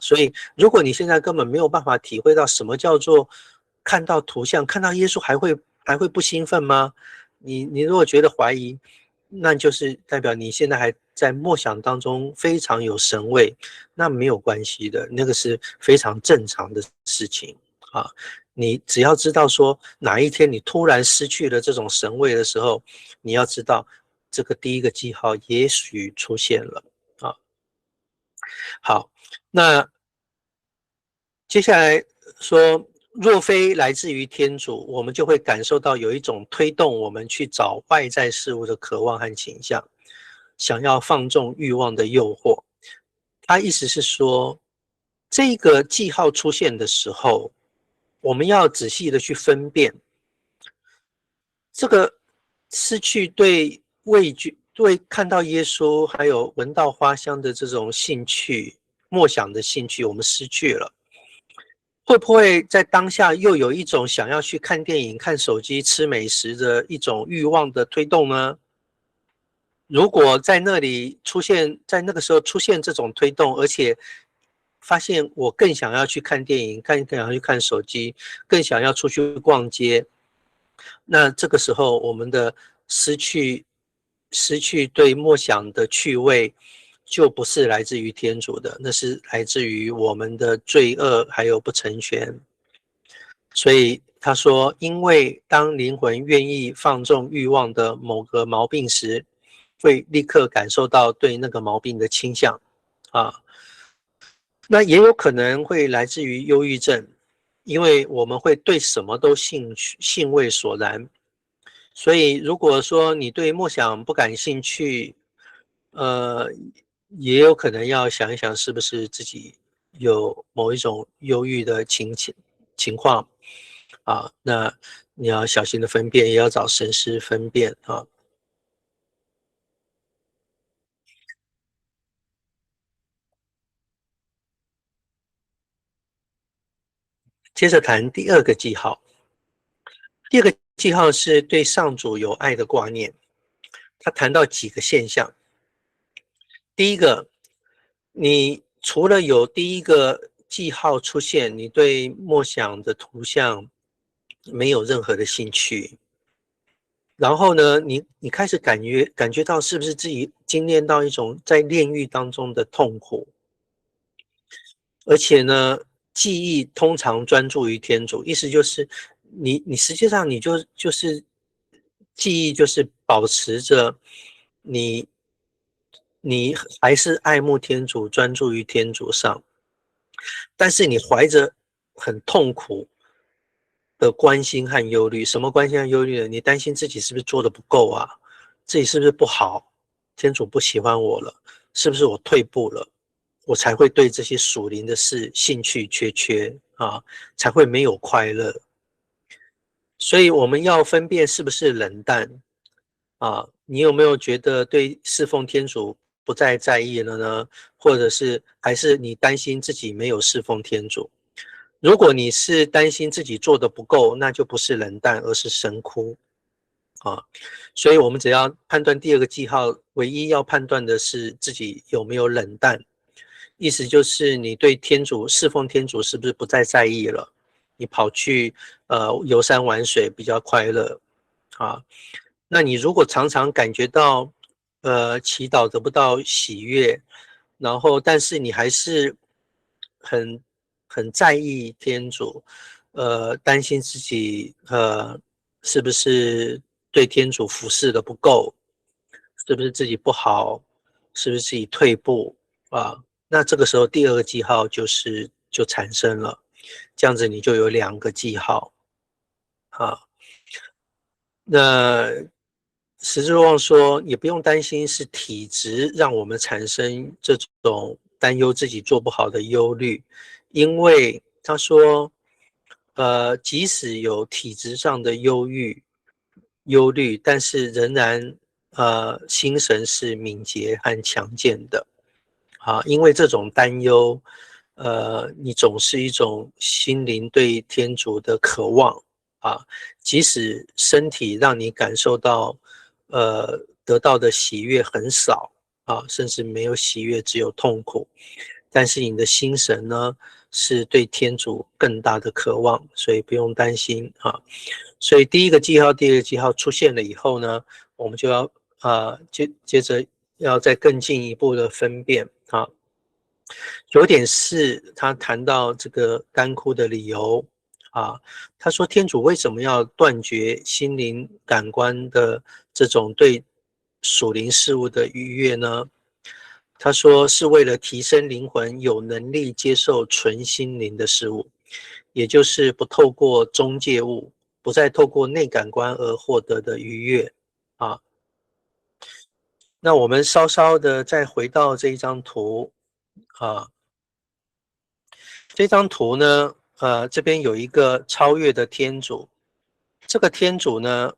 所以如果你现在根本没有办法体会到什么叫做看到图像，看到耶稣还会不兴奋吗？你如果觉得怀疑，那就是代表你现在还在默想当中非常有神味，那没有关系的，那个是非常正常的事情你只要知道说哪一天你突然失去了这种神味的时候，你要知道这个第1个记号也许出现了好，那接下来说，若非来自于天主，我们就会感受到有一种推动我们去找外在事物的渴望和倾向，想要放纵欲望的诱惑。他意思是说，这个记号出现的时候，我们要仔细的去分辨，这个失去对味觉、对看到耶稣还有闻到花香的这种兴趣、默想的兴趣，我们失去了。会不会在当下又有一种想要去看电影、看手机、吃美食的一种欲望的推动呢？如果在那里出现，在那个时候出现这种推动，而且发现我更想要去看电影，更想要去看手机，更想要出去逛街，那这个时候我们的失去对默想的趣味，就不是来自于天主的，那是来自于我们的罪恶还有不成全。所以他说，因为当灵魂愿意放纵欲望的某个毛病时，会立刻感受到对那个毛病的倾向那也有可能会来自于忧郁症，因为我们会对什么都兴味索然，所以如果说你对梦想不感兴趣，呃，也有可能要想一想是不是自己有某一种忧郁的情况啊，那你要小心的分辨，也要找神师分辨啊。接着谈第二个记号，第二个记号是对上主有爱的挂念，他谈到几个现象。第一个，你除了有第一个记号出现，你对默想的图像没有任何的兴趣，然后呢，你开始感觉到是不是自己经验到一种在炼狱当中的痛苦，而且呢，记忆通常专注于天主，意思就是你实际上就是记忆就是保持着你你还是爱慕天主，专注于天主上，但是你怀着很痛苦的关心和忧虑。什么关心和忧虑呢？你担心自己是不是做的不够啊？自己是不是不好？天主不喜欢我了？是不是我退步了？我才会对这些属灵的事兴趣缺啊，才会没有快乐。所以我们要分辨是不是冷淡啊？你有没有觉得对侍奉天主不再在意了呢？或者是还是你担心自己没有侍奉天主？如果你是担心自己做的不够，那就不是冷淡，而是神枯啊。所以我们只要判断第二个记号，唯一要判断的是自己有没有冷淡，意思就是你对天主侍奉天主是不是不再在意了？你跑去游山玩水比较快乐啊。那你如果常常感觉到祈祷得不到喜悦，然后但是你还是很很在意天主，担心自己是不是对天主服侍的不够，是不是自己不好，是不是自己退步啊？那这个时候第二个记号就产生了，这样子你就有两个记号啊。那十字若望说，也不用担心是体质让我们产生这种担忧自己做不好的忧虑，因为他说，即使有体质上的忧虑，但是仍然心神是敏捷和强健的啊，因为这种担忧，你总是一种心灵对天主的渴望啊。即使身体让你感受到，得到的喜悦很少啊，甚至没有喜悦，只有痛苦，但是你的心神呢，是对天主更大的渴望，所以不用担心啊。所以第一个记号、第二个记号出现了以后呢，我们就要接着要再更进一步的分辨啊。9.4，他谈到这个干枯的理由啊，他说天主为什么要断绝心灵感官的这种对属灵事物的愉悦呢？他说是为了提升灵魂有能力接受纯心灵的事物，也就是不透过中介物，不再透过内感官而获得的愉悦啊。那我们稍稍的再回到这一张图啊。这张图呢，这边有一个超越的天主，这个天主呢，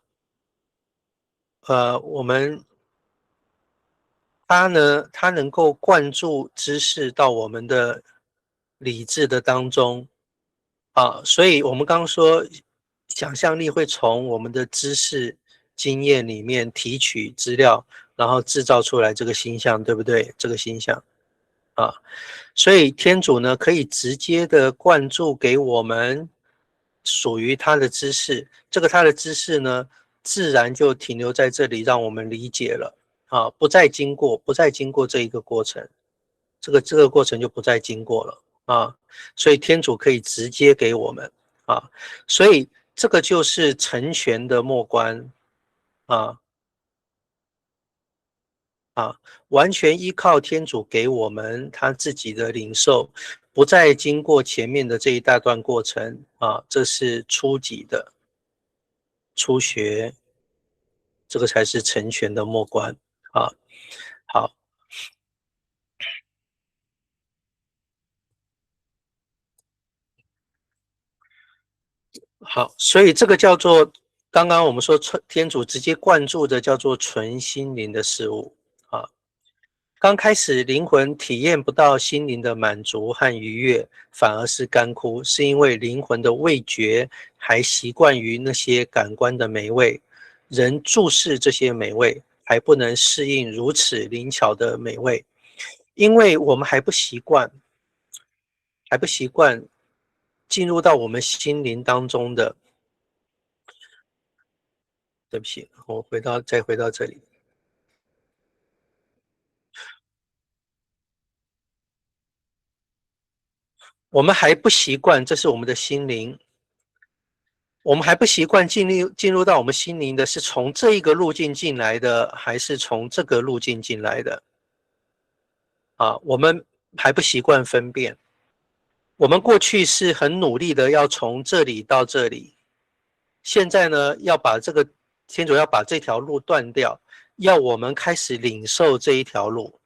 我们他能够灌注知识到我们的理智的当中啊，所以我们刚刚说，想象力会从我们的知识经验里面提取资料，然后制造出来这个形象，对不对？这个形象啊。所以天主呢，可以直接的灌注给我们属于他的知识，这个他的知识呢，自然就停留在这里，让我们理解了啊，不再经过这一个过程，这个过程就不再经过了啊，所以天主可以直接给我们啊，所以这个就是成全的末观啊。完全依靠天主给我们他自己的领受，不再经过前面的这一大段过程这是初级的初学，这个才是成全的末关啊。好，好，所以这个叫做刚刚我们说天主直接灌注的叫做纯心灵的事物啊。刚开始灵魂体验不到心灵的满足和愉悦，反而是干枯，是因为灵魂的味觉还习惯于那些感官的美味，人注视这些美味，还不能适应如此灵巧的美味，因为我们还不习惯进入到我们心灵当中的。对不起，我再回到这里。我们还不习惯，这是我们的心灵。我们还不习惯进入到我们心灵的是从这一个路径进来的，还是从这个路径进来的？我们还不习惯分辨。我们过去是很努力的要从这里到这里，现在呢，天主要把这条路断掉，要我们开始领受这一条路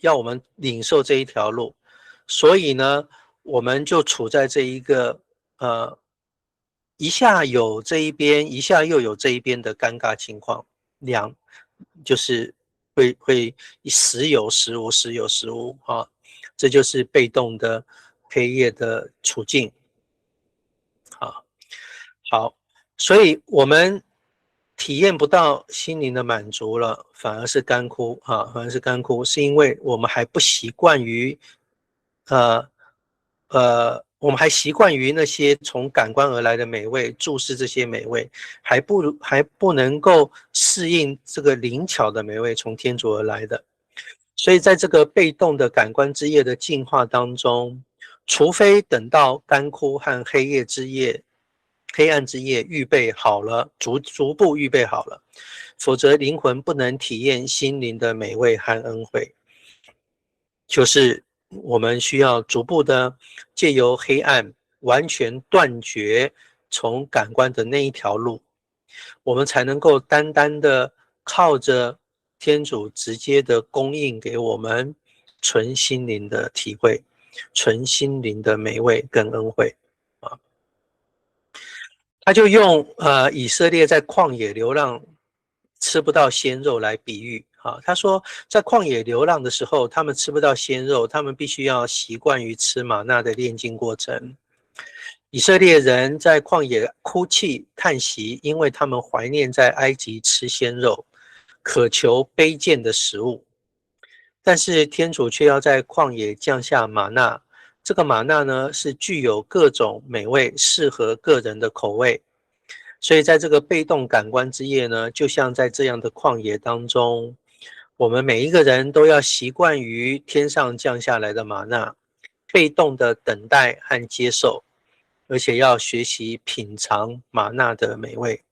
要我们领受这一条路，所以呢，我们就处在这一个一下有这一边，一下又有这一边的尴尬情况，就是会时有时无，时有时无这就是被动的黑夜的处境好，所以我们体验不到心灵的满足了，反而是干枯反而是干枯，是因为我们还不习惯于，我们还习惯于那些从感官而来的美味，注视这些美味，还不能够适应这个灵巧的美味从天主而来的，所以在这个被动的感官之夜的进化当中，除非等到干枯和黑暗之夜预备好了，逐步预备好了，否则灵魂不能体验心灵的美味和恩惠。就是我们需要逐步的借由黑暗完全断绝从感官的那一条路，我们才能够单单的靠着天主直接的供应给我们纯心灵的体会，纯心灵的美味跟恩惠他就用以色列在旷野流浪吃不到鲜肉来比喻他说在旷野流浪的时候，他们吃不到鲜肉，他们必须要习惯于吃玛纳的炼净过程。以色列人在旷野哭泣叹息，因为他们怀念在埃及吃鲜肉，渴求卑贱的食物。但是天主却要在旷野降下玛纳，这个玛纳呢是具有各种美味，适合个人的口味。所以在这个被动感官之夜呢，就像在这样的旷野当中，我们每一个人都要习惯于天上降下来的玛纳，被动的等待和接受，而且要学习品尝玛纳的美味。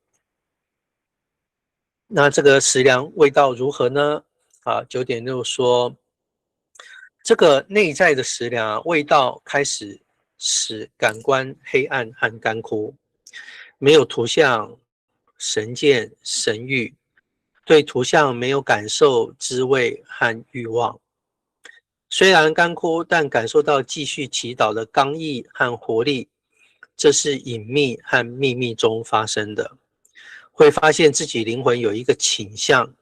那这个食粮味道如何呢？9.6说，这个内在的食粮味道开始使感官黑暗和干枯，没有图像、神见、神欲，对图像没有感受、滋味和欲望。虽然干枯，但感受到继续祈祷的刚毅和活力，这是隐秘和秘密中发生的。会发现自己灵魂有一个倾向，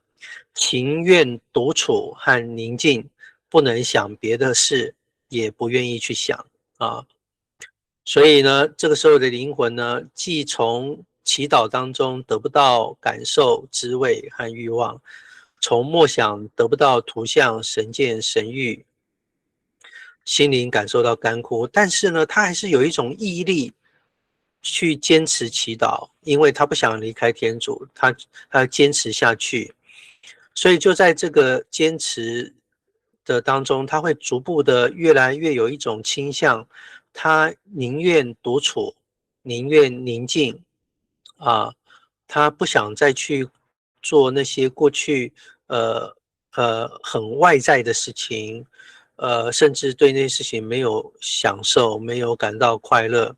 情愿独处和宁静，不能想别的事，也不愿意去想所以呢，这个时候的灵魂呢，既从祈祷当中得不到感受、滋味和欲望，从默想得不到图像、神见、神欲，心灵感受到干枯，但是呢，他还是有一种毅力去坚持祈祷，因为他不想离开天主，他要坚持下去。所以就在这个坚持的当中，他会逐步的越来越有一种倾向，他宁愿独处，宁愿宁静他不想再去做那些过去很外在的事情，甚至对那些事情没有享受，没有感到快乐，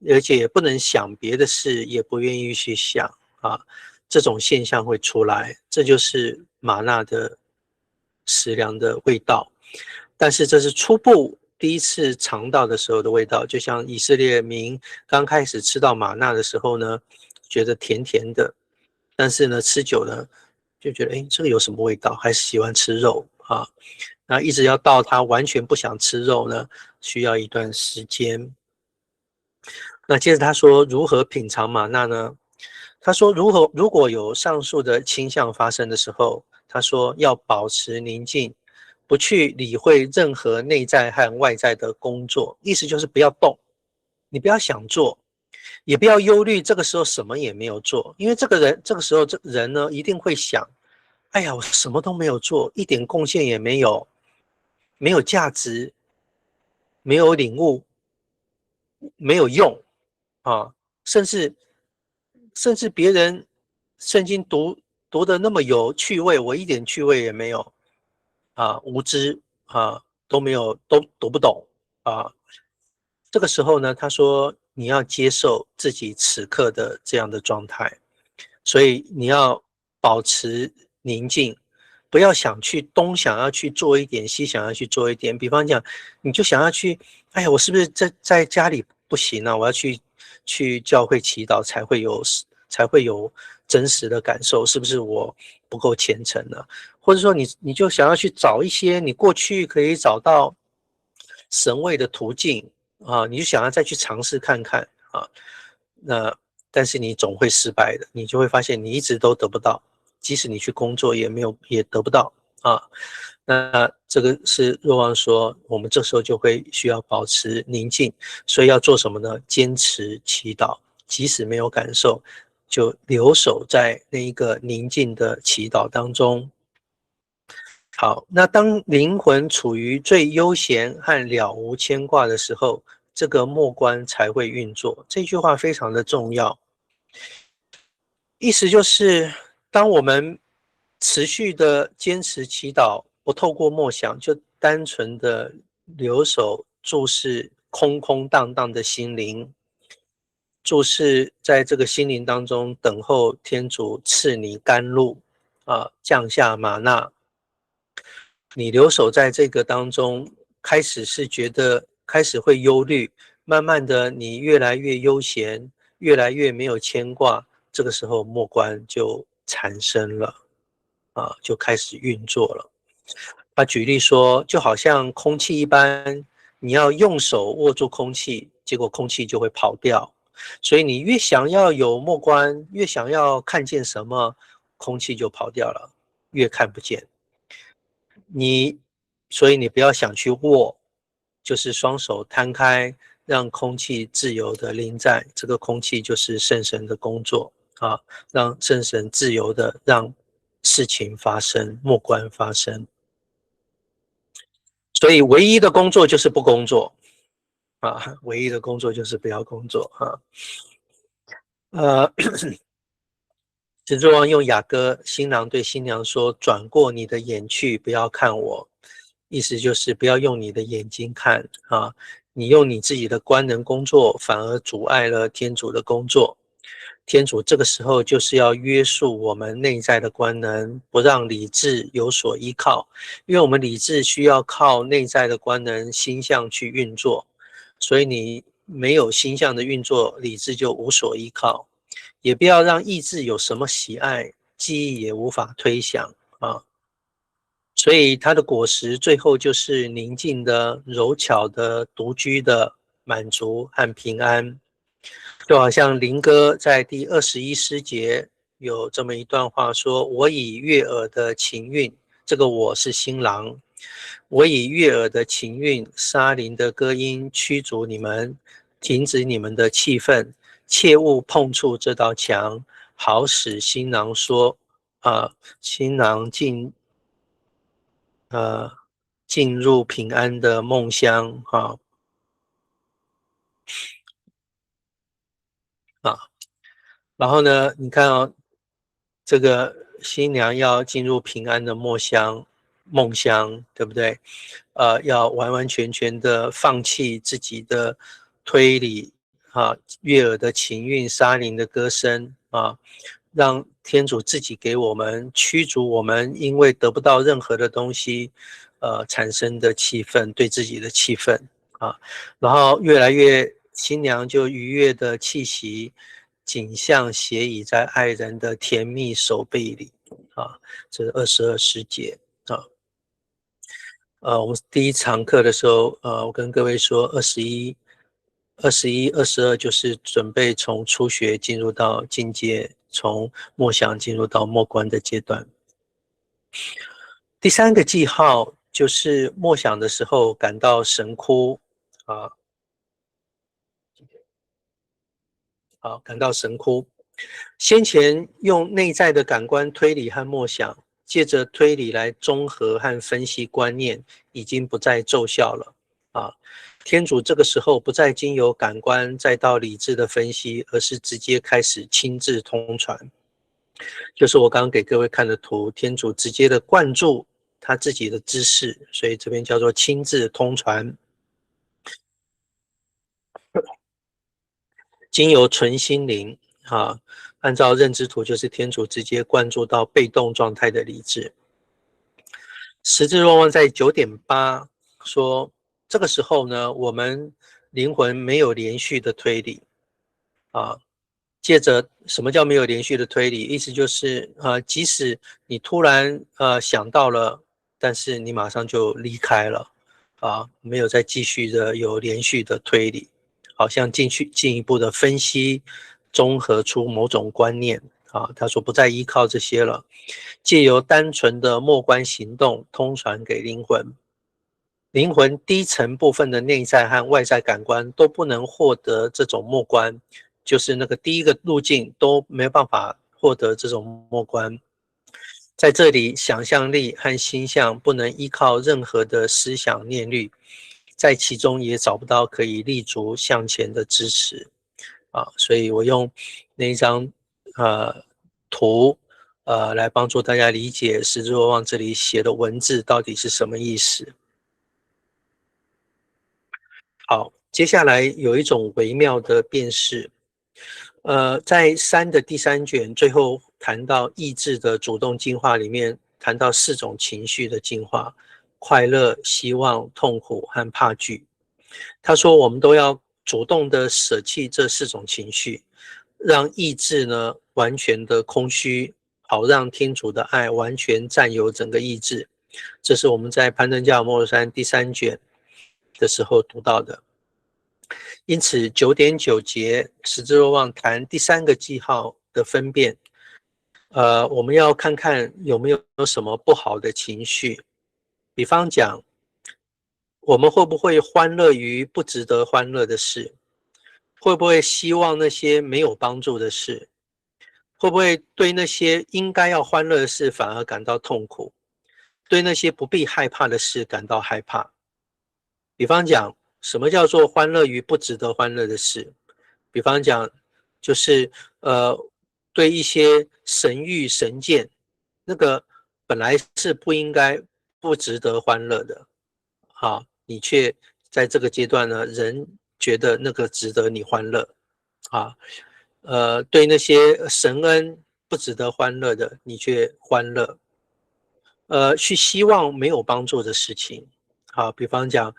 而且也不能想别的事，也不愿意去想啊，这种现象会出来，这就是玛纳的食粮的味道。但是这是初步第一次尝到的时候的味道，就像以色列民刚开始吃到玛纳的时候呢，觉得甜甜的，但是呢吃久了就觉得，哎，这个有什么味道？还是喜欢吃肉啊。那一直要到他完全不想吃肉呢，需要一段时间。那接着他说如何品尝玛纳呢？他说如果有上述的倾向发生的时候，他说要保持宁静，不去理会任何内在和外在的工作，意思就是不要动，你不要想做，也不要忧虑这个时候什么也没有做，因为这个时候这个人呢一定会想，哎呀，我什么都没有做，一点贡献也没有，没有价值，没有领悟，没有用啊，甚至别人圣经读的那么有趣味，我一点趣味也没有啊，无知啊都没有，都读不懂啊。这个时候呢，他说你要接受自己此刻的这样的状态，所以你要保持宁静，不要想要去做一点，西想要去做一点。比方讲，你就想要去，哎呀，我是不是在家里不行啊？我要去教会祈祷才会有真实的感受，是不是我不够虔诚呢？或者说你就想要去找一些你过去可以找到神位的途径啊，你就想要再去尝试看看啊，那但是你总会失败的，你就会发现你一直都得不到，即使你去工作也得不到啊。那这个是若望说，我们这时候就会需要保持宁静，所以要做什么呢？坚持祈祷，即使没有感受，就留守在那一个宁静的祈祷当中。好，那当灵魂处于最悠闲和了无牵挂的时候，这个末观才会运作。这句话非常的重要，意思就是，当我们持续的坚持祈祷，不透过默想，就单纯的留守注视空空荡荡的心灵，注视在这个心灵当中等候天主赐你甘露啊，降下玛纳。你留守在这个当中，开始是觉得开始会忧虑，慢慢的你越来越悠闲，越来越没有牵挂，这个时候默观就产生了啊，就开始运作了。他举例说，就好像空气一般，你要用手握住空气，结果空气就会跑掉。所以你越想要有默观，越想要看见什么，空气就跑掉了，越看不见。你，所以你不要想去握，就是双手摊开，让空气自由的临在。这个空气就是圣神的工作啊，让圣神自由的让事情发生，默观发生。所以唯一的工作就是不工作啊，唯一的工作就是不要工作啊。执着王用雅歌，新郎对新娘说：“转过你的眼去，不要看我。”意思就是不要用你的眼睛看啊，你用你自己的官能工作，反而阻碍了天主的工作。天主这个时候就是要约束我们内在的官能，不让理智有所依靠，因为我们理智需要靠内在的官能心象去运作，所以你没有心象的运作，理智就无所依靠。也不要让意志有什么喜爱，记忆也无法推想啊。所以它的果实最后就是宁静的、柔巧的、独居的满足和平安。就好像林歌在第21诗节有这么一段话说：“我以悦耳的琴韵，这个我是新郎，我以悦耳的琴韵、沙林的歌音驱逐你们，停止你们的气愤，切勿碰触这道墙，好使新郎说，新郎进入平安的梦乡啊。然后呢，你看哦，这个新娘要进入平安的梦乡，对不对？要完完全全的放弃自己的推理啊，悦耳的情韵、沙林的歌声啊，让天主自己给我们驱逐我们因为得不到任何的东西，产生的气愤，对自己的气愤啊，然后越来越新娘就愉悦的气息，景象斜倚在爱人的甜蜜手背里啊，这是22时节啊。我们第一堂课的时候，我跟各位说21、22就是准备从初学进入到进阶，从默想进入到默观的阶段。第3个记号就是默想的时候感到神枯啊，感到神枯。先前用内在的感官推理和默想，借着推理来综合和分析观念，已经不再奏效了啊。天主这个时候不再经由感官再到理智的分析，而是直接开始亲自通传。就是我刚刚给各位看的图，天主直接的灌注他自己的知识，所以这边叫做亲自通传。经由纯心灵啊，按照认知图，就是天主直接灌注到被动状态的理智。十字若望在9.8说，这个时候呢，我们灵魂没有连续的推理啊。借着什么叫没有连续的推理？意思就是即使你突然想到了，但是你马上就离开了啊，没有再继续的有连续的推理，好像进一步的分析，综合出某种观念啊。他说不再依靠这些了，借由单纯的默观行动通传给灵魂。灵魂低层部分的内在和外在感官都不能获得这种默观，就是那个第一个路径都没有办法获得这种默观。在这里，想象力和心象不能依靠任何的思想念虑，在其中也找不到可以立足向前的支持啊。所以我用那一张图来帮助大家理解十字若望这里写的文字到底是什么意思。好，接下来有一种微妙的辨识，在3的第3卷最后谈到意志的主动进化里面，谈到4种情绪的进化：快乐、希望、痛苦和怕惧。他说，我们都要主动的舍弃这4种情绪，让意志呢完全的空虚，好让天主的爱完全占有整个意志。这是我们在攀登加尔默罗山第3卷的时候读到的。因此9.9节十字若望谈第3个记号的分辨，我们要看看有没有什么不好的情绪，比方讲，我们会不会欢乐于不值得欢乐的事？会不会希望那些没有帮助的事？会不会对那些应该要欢乐的事反而感到痛苦？对那些不必害怕的事感到害怕？比方讲，什么叫做欢乐于不值得欢乐的事？比方讲，就是对一些神谕神见，那个本来是不应该不值得欢乐的，好，你却在这个阶段呢，人觉得那个值得你欢乐，啊，对那些神恩不值得欢乐的，你却欢乐，去希望没有帮助的事情，好，比方讲，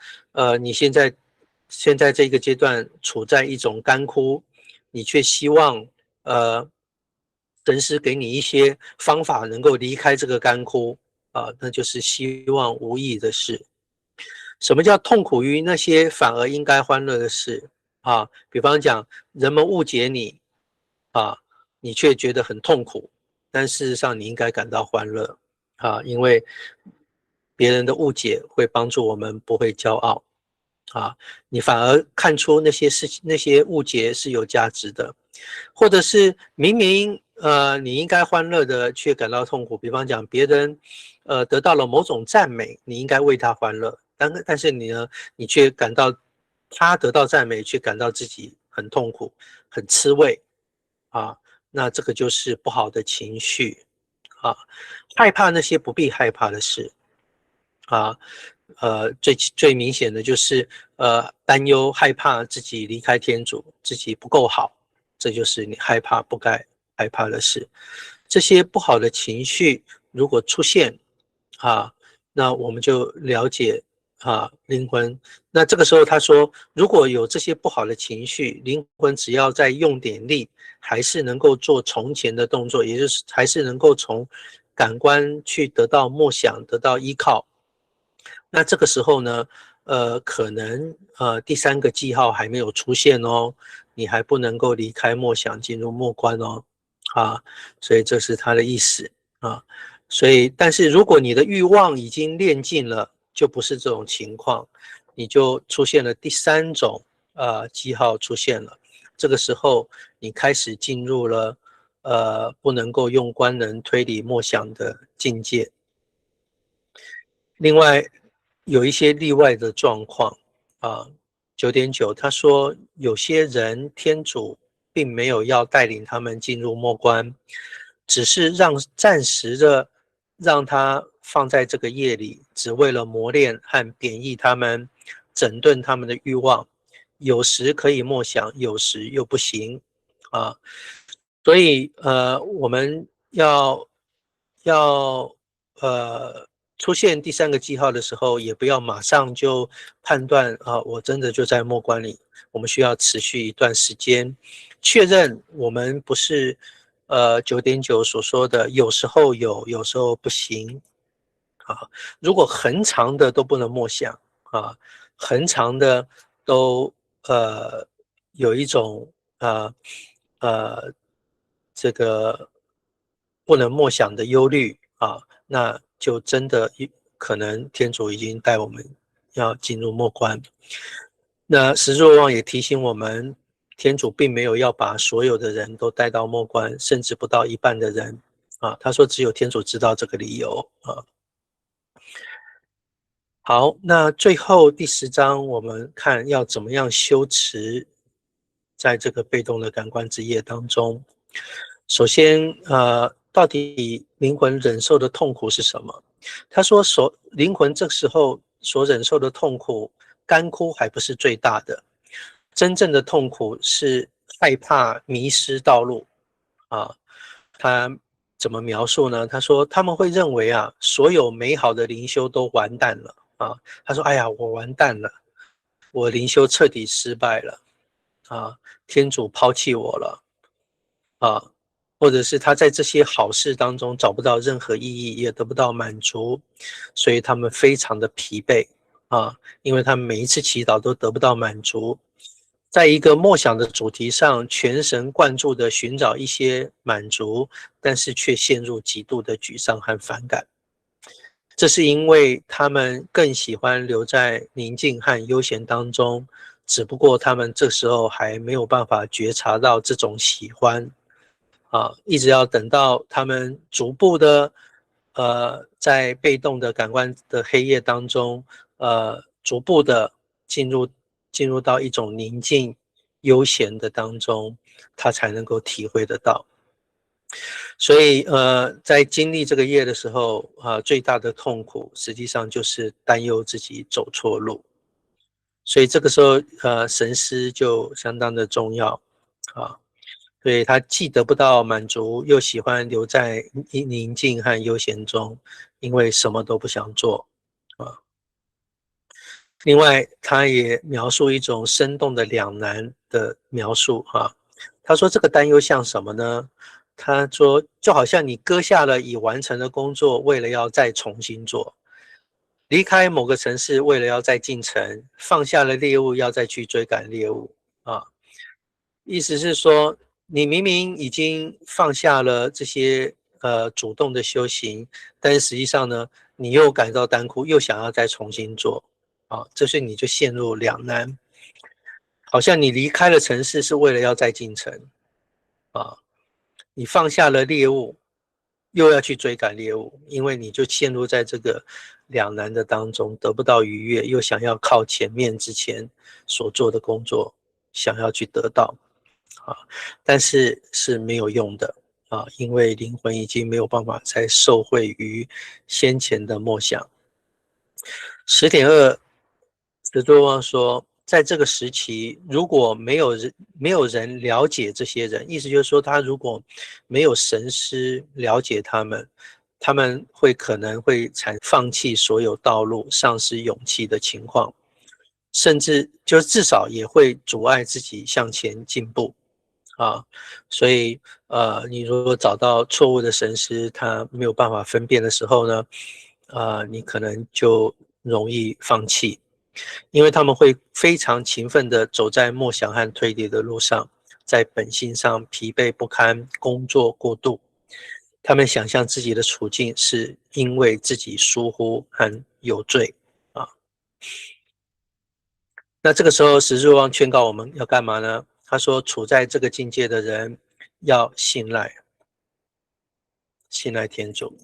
你现在这个阶段处在一种干枯，你却希望神师给你一些方法能够离开这个干枯啊，那就是希望无益的事。什么叫痛苦于那些反而应该欢乐的事啊？比方讲，人们误解你啊，你却觉得很痛苦，但事实上你应该感到欢乐啊，因为别人的误解会帮助我们不会骄傲啊，你反而看出那些事情、那些误解是有价值的，或者是明明你应该欢乐的，却感到痛苦。比方讲，别人得到了某种赞美，你应该为他欢乐，但是你呢，你却感到他得到赞美，却感到自己很痛苦、很吃味啊，那这个就是不好的情绪啊，害怕那些不必害怕的事啊，最明显的就是担忧害怕自己离开天主，自己不够好，这就是你害怕不该害怕的事。这些不好的情绪如果出现啊，那我们就了解灵魂。那这个时候他说，如果有这些不好的情绪，灵魂只要再用点力，还是能够做从前的动作，也就是还是能够从感官去得到默想，得到依靠。那这个时候呢，可能第三个记号还没有出现哦，你还不能够离开默想进入默观哦，所以这是他的意思啊。所以，但是如果你的欲望已经练尽了，就不是这种情况，你就出现了第三种记号出现了。这个时候，你开始进入了不能够用观能推理默想的境界。另外，有一些例外的状况9.9他说有些人天主并没有要带领他们进入默观，只是暂时的让他放在这个业里，只为了磨练和贬义他们，整顿他们的欲望。有时可以默想，有时又不行所以我们要出现第三个记号的时候，也不要马上就判断我真的就在默观里。我们需要持续一段时间，确认我们不是9.9所说的有时候有时候不行如果很长的都不能默想很长的都有一种这个不能默想的忧虑那就真的可能天主已经带我们要进入默观。那十若望也提醒我们，天主并没有要把所有的人都带到默观，甚至不到一半的人他说只有天主知道这个理由好，那最后第10章我们看要怎么样修持在这个被动的感官之夜当中。首先到底灵魂忍受的痛苦是什么？他说灵魂这时候所忍受的痛苦，干枯还不是最大的，真正的痛苦是害怕迷失道路他怎么描述呢？他说他们会认为所有美好的灵修都完蛋了他说哎呀我完蛋了，我灵修彻底失败了天主抛弃我了或者是他在这些好事当中找不到任何意义，也得不到满足，所以他们非常的疲惫因为他们每一次祈祷都得不到满足，在一个默想的主题上全神贯注的寻找一些满足，但是却陷入极度的沮丧和反感。这是因为他们更喜欢留在宁静和悠闲当中，只不过他们这时候还没有办法觉察到这种喜欢一直要等到他们逐步的在被动的感官的黑夜当中逐步的进入到一种宁静悠闲的当中，他才能够体会得到。所以在经历这个夜的时候最大的痛苦实际上就是担忧自己走错路。所以这个时候神思就相当的重要所以他既得不到满足，又喜欢留在宁静和悠闲中，因为什么都不想做另外他也描述一种生动的两难的描述他说这个担忧像什么呢？他说就好像你割下了已完成的工作，为了要再重新做，离开某个城市为了要再进城，放下了猎物要再去追赶猎物意思是说你明明已经放下了这些主动的修行，但是实际上呢你又感到担枯，又想要再重新做这是你就陷入两难，好像你离开了城市是为了要再进城你放下了猎物又要去追赶猎物，因为你就陷入在这个两难的当中，得不到愉悦，又想要靠前面之前所做的工作想要去得到但是是没有用的因为灵魂已经没有办法再受惠于先前的梦想。10.2，石多旺说，在这个时期，如果没有人了解这些人，意思就是说，他如果没有神师了解他们，他们可能会放弃所有道路，丧失勇气的情况，甚至就至少也会阻碍自己向前进步。所以你如果找到错误的神师，他没有办法分辨的时候呢，你可能就容易放弃，因为他们会非常勤奋地走在梦想和推理的路上，在本性上疲惫不堪，工作过度。他们想象自己的处境是因为自己疏忽和有罪那这个时候，石若望劝告我们要干嘛呢？他说，处在这个境界的人要信赖天主。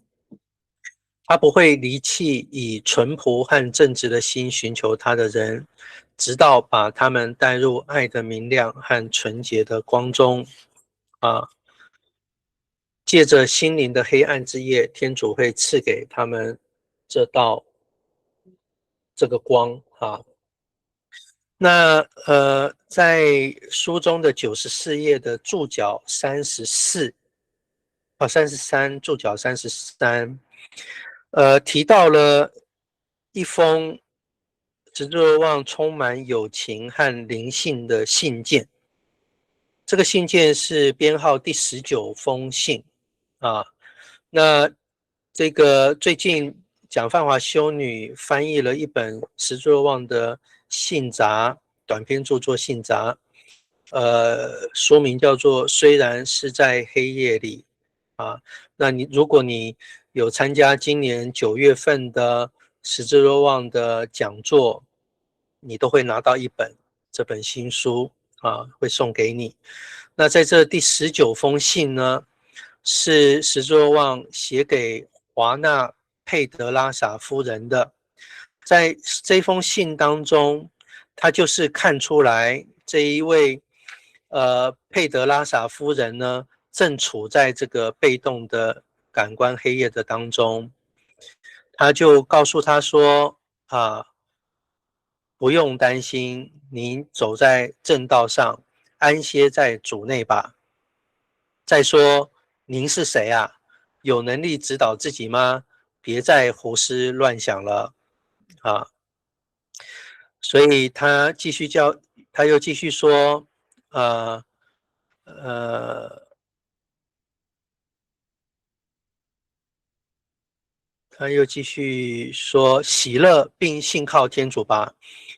他不会离弃以淳朴和正直的心寻求他的人，直到把他们带入爱的明亮和纯洁的光中。借着心灵的黑暗之夜，天主会赐给他们这个光那在书中的94页的注脚33，注脚33，提到了一封石若望充满友情和灵性的信件。这个信件是编号第19封信那这个最近蒋范华修女翻译了一本石若望的信札，短篇著作信札，书名叫做《虽然是在黑夜里》那如果你有参加今年9月份的石若望的讲座，你都会拿到这本新书会送给你。那在这第19封信呢，是石若望写给华纳佩德拉萨夫人的。在这封信当中，他就是看出来这一位佩德拉萨夫人呢，正处在这个被动的感官黑夜的当中。他就告诉他说不用担心，您走在正道上，安歇在主内吧。再说，您是谁啊？有能力指导自己吗？别再胡思乱想了所以他又继续说，他又继续说，喜乐并信靠天主吧，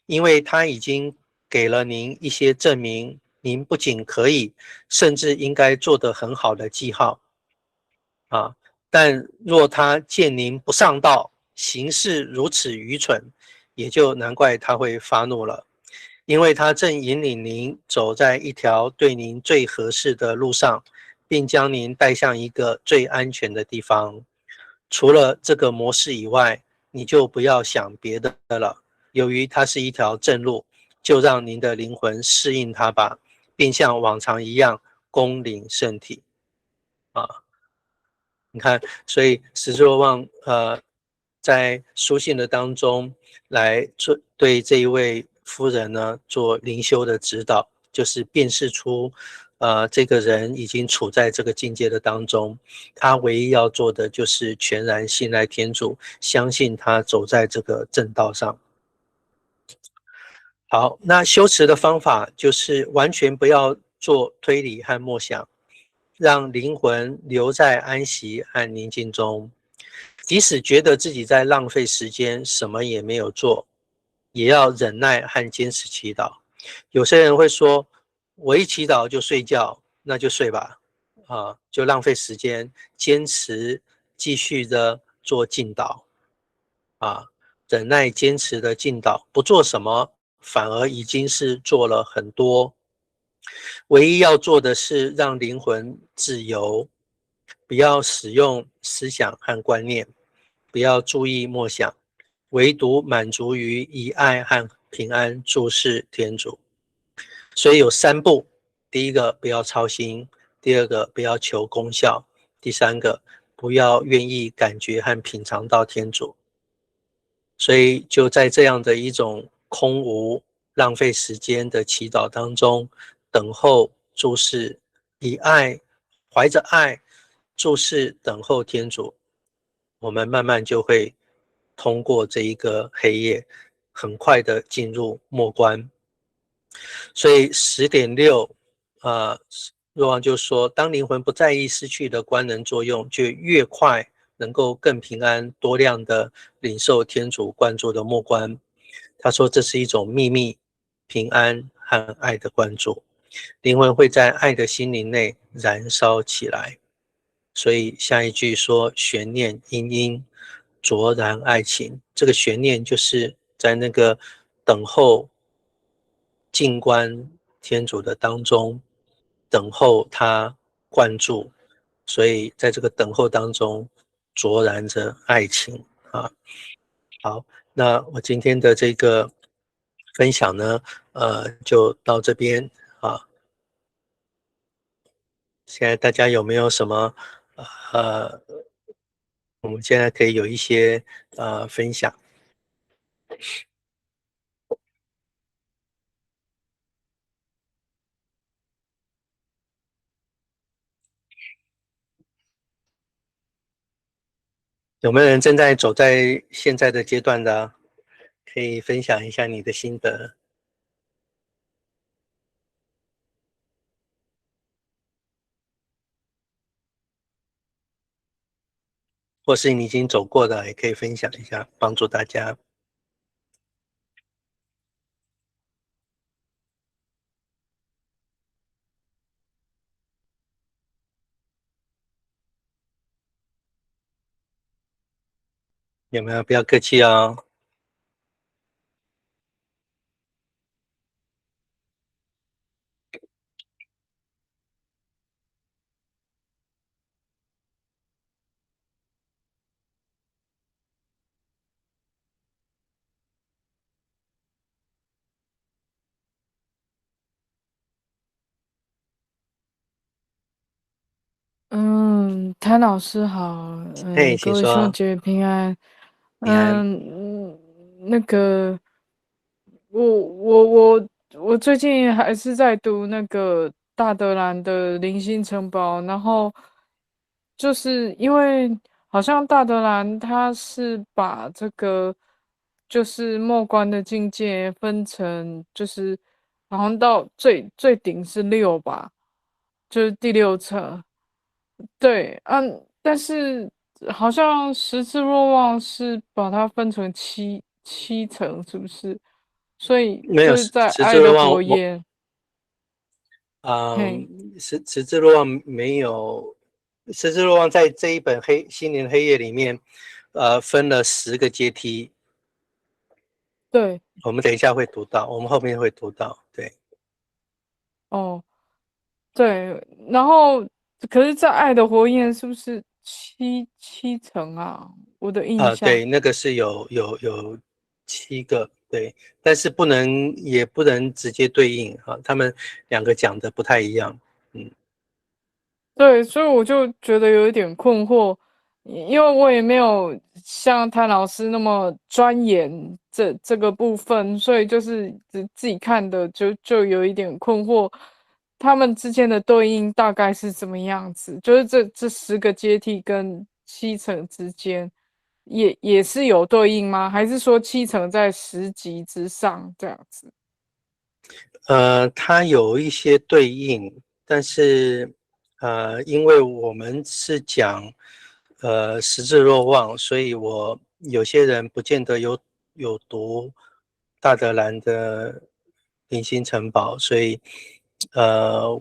因为他已经给了您一些证明，您不仅可以，甚至应该做得很好的记号但若他见您不上道，行事如此愚蠢，也就难怪他会发怒了，因为他正引领您走在一条对您最合适的路上，并将您带向一个最安全的地方。除了这个模式以外，你就不要想别的了。由于它是一条正路，就让您的灵魂适应它吧，并像往常一样恭领圣体你看，所以石若望在书信的当中来对这一位夫人呢做灵修的指导，就是辨识出这个人已经处在这个境界的当中，他唯一要做的就是全然信赖天主，相信他走在这个正道上。好，那修持的方法就是完全不要做推理和默想，让灵魂留在安息和宁静中，即使觉得自己在浪费时间，什么也没有做，也要忍耐和坚持祈祷。有些人会说，我一祈祷就睡觉，那就睡吧就浪费时间，坚持继续的做静祷忍耐坚持的静祷，不做什么反而已经是做了很多。唯一要做的是让灵魂自由，不要使用思想和观念，不要注意默想，唯独满足于以爱和平安注视天主。所以有3步，第一个不要操心，第二个不要求功效，第三个不要愿意感觉和品尝到天主。所以就在这样的一种空无浪费时间的祈祷当中，等候注视，以爱怀着爱注视等候天主，我们慢慢就会通过这一个黑夜，很快的进入末关。所以10.6，若望就说，当灵魂不在意失去的官能作用，就越快能够更平安多量的领受天主关注的末关。他说这是一种秘密、平安和爱的关注，灵魂会在爱的心灵内燃烧起来。所以下一句说悬念殷殷，灼然爱情。这个悬念就是在那个等候静观天主的当中，等候他灌注，所以在这个等候当中灼然着爱情啊。好，那我今天的这个分享呢，就到这边啊。现在大家有没有什么呃，我们现在可以有一些分享，有没有人正在走在现在的阶段的啊，可以分享一下你的心得，或是你已经走过的，也可以分享一下，帮助大家。有没有？不要客气哦。谭老师好，嘿，各位兄请说，姐平安。平安。那个，我最近还是在读那个大德兰的灵性城堡，然后就是因为好像大德兰他是把这个就是末观的境界分成，就是好像到最顶是6吧，就是第6层。对，但是好像十字若望是把它分成七层，是不是？所以没有就是在十字爱的若望，火焰，嘿，十字若望没有，十字若望在这一本新年黑夜里面，分了10个阶梯，对，我们等一下会读到，我们后面会读到，对。哦，对，然后可是，在爱的火焰是不是七层啊？我的印象，对，那个是有7个，对，但是也不能直接对应啊，他们2个讲的不太一样，嗯。对，所以我就觉得有一点困惑，因为我也没有像谭老师那么钻研这个部分，所以就是自己看的就有一点困惑，他们之间的对应大概是怎么样子？就是这10个阶梯跟7层之间也是有对应吗？还是说7层在10级之上这样子？它有一些对应，但是因为我们是讲十字若望，所以有些人不见得有读大德兰的灵心城堡，所以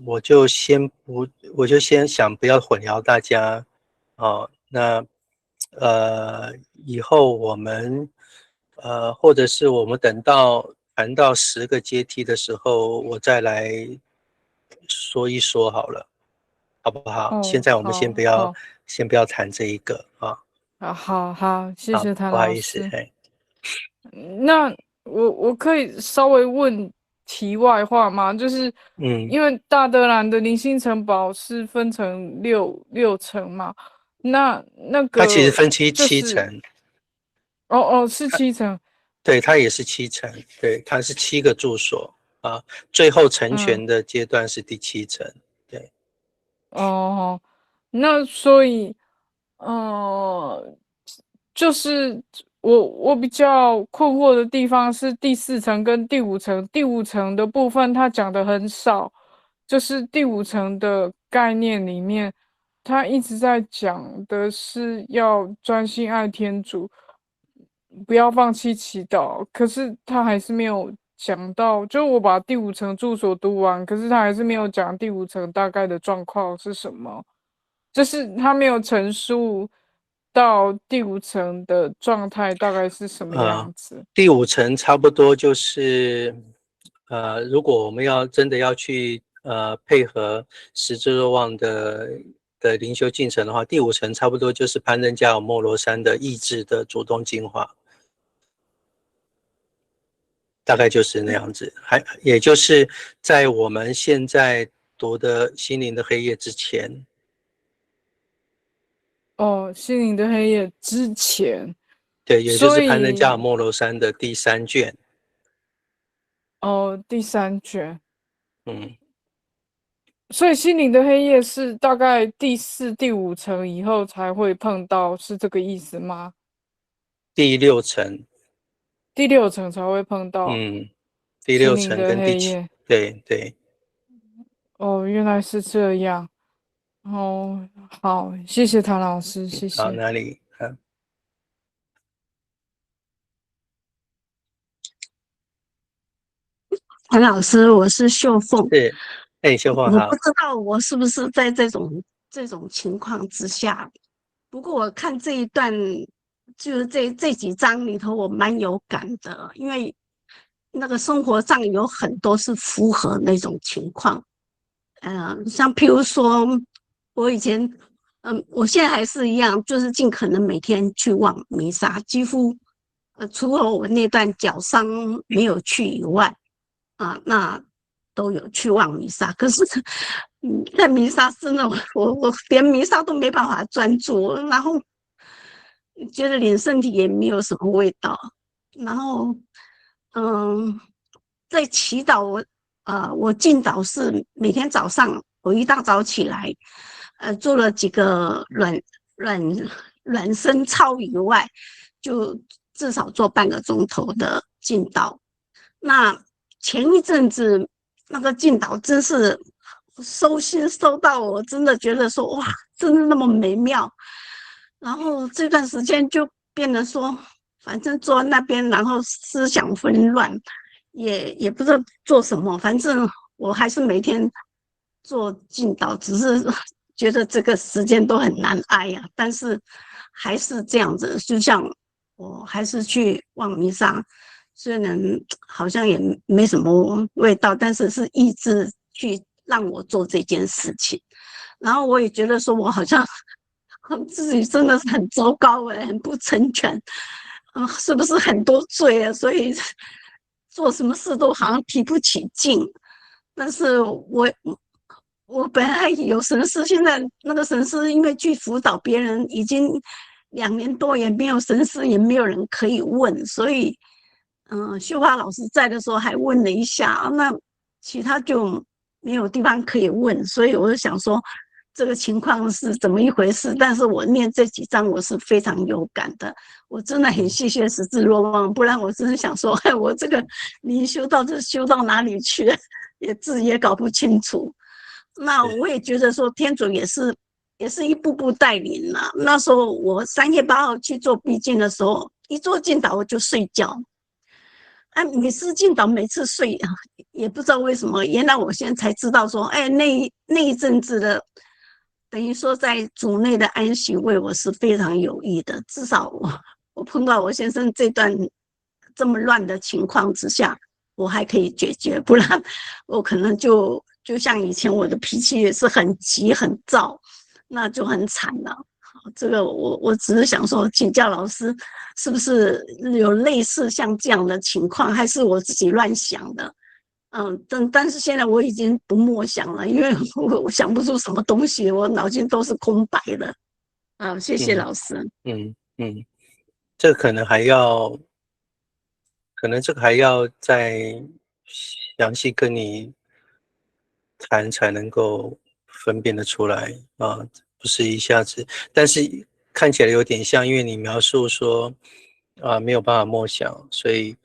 我就先想不要混淆大家哦。那以后我们或者是我们等到谈到10个阶梯的时候，我再来说一说好了，好不好？现哦，在我们好好先不要谈这一个啊，好，谢好，谢谭不好意思，老师。嘿，那我可以稍微问题外话吗？就是因为大德兰的灵性城堡是分成六层嘛，那它其实个分七就是层，是7层，对，它也是7层，对，它是7个住所啊，最后成嗯，全的阶段是第7层，对。哦，那所以，就是我比较困惑的地方是第4层跟第5层，第5层的部分他讲的很少，就是第5层的概念里面，他一直在讲的是要专心爱天主，不要放弃祈祷，可是他还是没有讲到，就我把第5层住所读完，可是他还是没有讲第5层大概的状况是什么。就是他没有陈述到第5层的状态大概是什么样子。第5层差不多就是，如果我们真的要去配合十字若望的灵修进程的话，第5层差不多就是攀登加尔默罗山的意志的主动进化，大概就是那样子。也就是在我们现在读的心灵的黑夜之前。哦，心灵的黑夜之前，对，也就所是攀登加尔以默罗山的第3卷。第3卷，嗯，所以心灵的黑夜是大概第4、第5层以后才会碰到，是这个意思吗？第6层。第6层才会碰到第6心灵的层跟黑夜。对对。哦，原来是这样。哦，好，谢谢唐老师，谢好，谢。哪里？谭老师，我是秀凤。是，秀凤好。我不知道我是不是在这种情况之下，不过我看这一段，就是这几章里头，我蛮有感的，因为那个生活上有很多是符合那种情况。像譬如说，我以前，我现在还是一样，就是尽可能每天去望弥撒，几乎，除了我那段脚伤没有去以外。那都有去望弥撒，可是，在弥撒真的，我连弥撒都没办法专注，然后觉得连身体也没有什么味道，然后，嗯，在祈祷我进祷是每天早上我一大早起来，做了几个软软身操以外，就至少做半个钟头的进祷。那前一阵子那个进祷真是收心收到我真的觉得说哇，真的那么美妙。然后这段时间就变得说，反正坐在那边，然后思想纷乱，也不知道做什么，反正我还是每天做进祷，只是觉得这个时间都很难挨呀。但是还是这样子，就像我还是去望弥撒。虽然好像也没什么味道，但是是意志去让我做这件事情。然后我也觉得说，我好像自己真的是很糟糕很不成全，是不是很多罪啊？所以做什么事都好像提不起劲。但是我本来有神师，现在那个神师因为去辅导别人，已经2年多也没有神师，也没有人可以问，所以。秀华老师在的时候还问了一下，那其他就没有地方可以问，所以我就想说这个情况是怎么一回事。但是我念这几章我是非常有感的，我真的很谢谢十字若望，不然我真的想说，我这个灵修到这修到哪里去，自己也搞不清楚。那我也觉得说天主也是一步步带领啦。那时候我3月8号去做闭经的时候，一做进祷我就睡觉。每次进祷每次睡也不知道为什么，原来我现在才知道说，那一阵子的，等于说在主内的安息为我是非常有益的。至少我碰到我先生这段这么乱的情况之下，我还可以解决，不然我可能就像以前我的脾气也是很急很躁，那就很惨了。这个我只是想说，请教老师，是不是有类似像这样的情况，还是我自己乱想的？但是现在我已经不默想了，因为我想不出什么东西，我脑筋都是空白的。谢谢老师。这可能还要，可能这个还要再详细跟你谈才能够分辨得出来啊，不是一下子，但是看起来有点像，因为你描述说没有办法默想，所以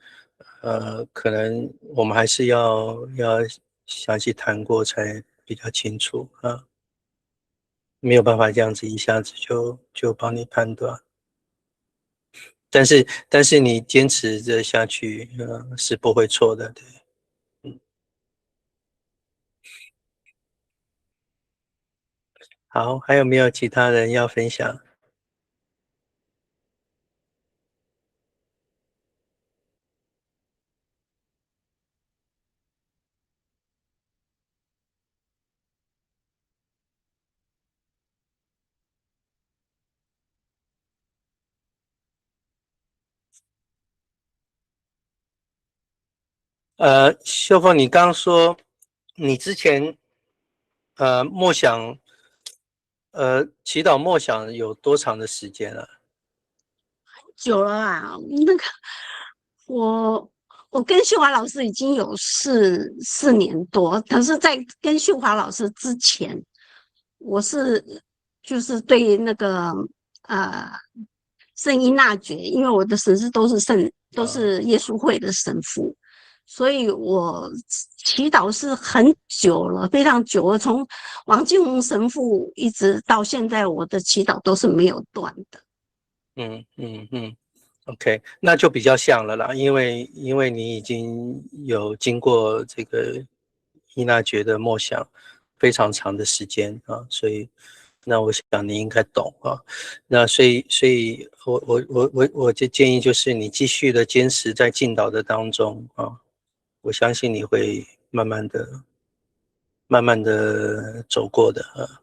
可能我们还是要详细谈过才比较清楚啊，没有办法这样子一下子就帮你判断。但是你坚持着下去，是不会错的，对。好，还有没有其他人要分享？秀凤，你刚刚说你之前默想，祈祷默想有多长的时间了？久了啊，那个我跟秀华老师已经有4年多，可是，在跟秀华老师之前，我就是对那个呃圣依纳爵，因为我的神师都是耶稣会的神父，所以我祈祷是很久了，非常久了，从王金红神父一直到现在，我的祈祷都是没有断的。OK， 那就比较像了啦，因为你已经有经过这个依纳爵的默想非常长的时间啊，所以那我想你应该懂啊。那所以我就建议就是你继续的坚持在进导的当中啊，我相信你会慢慢的走过的啊。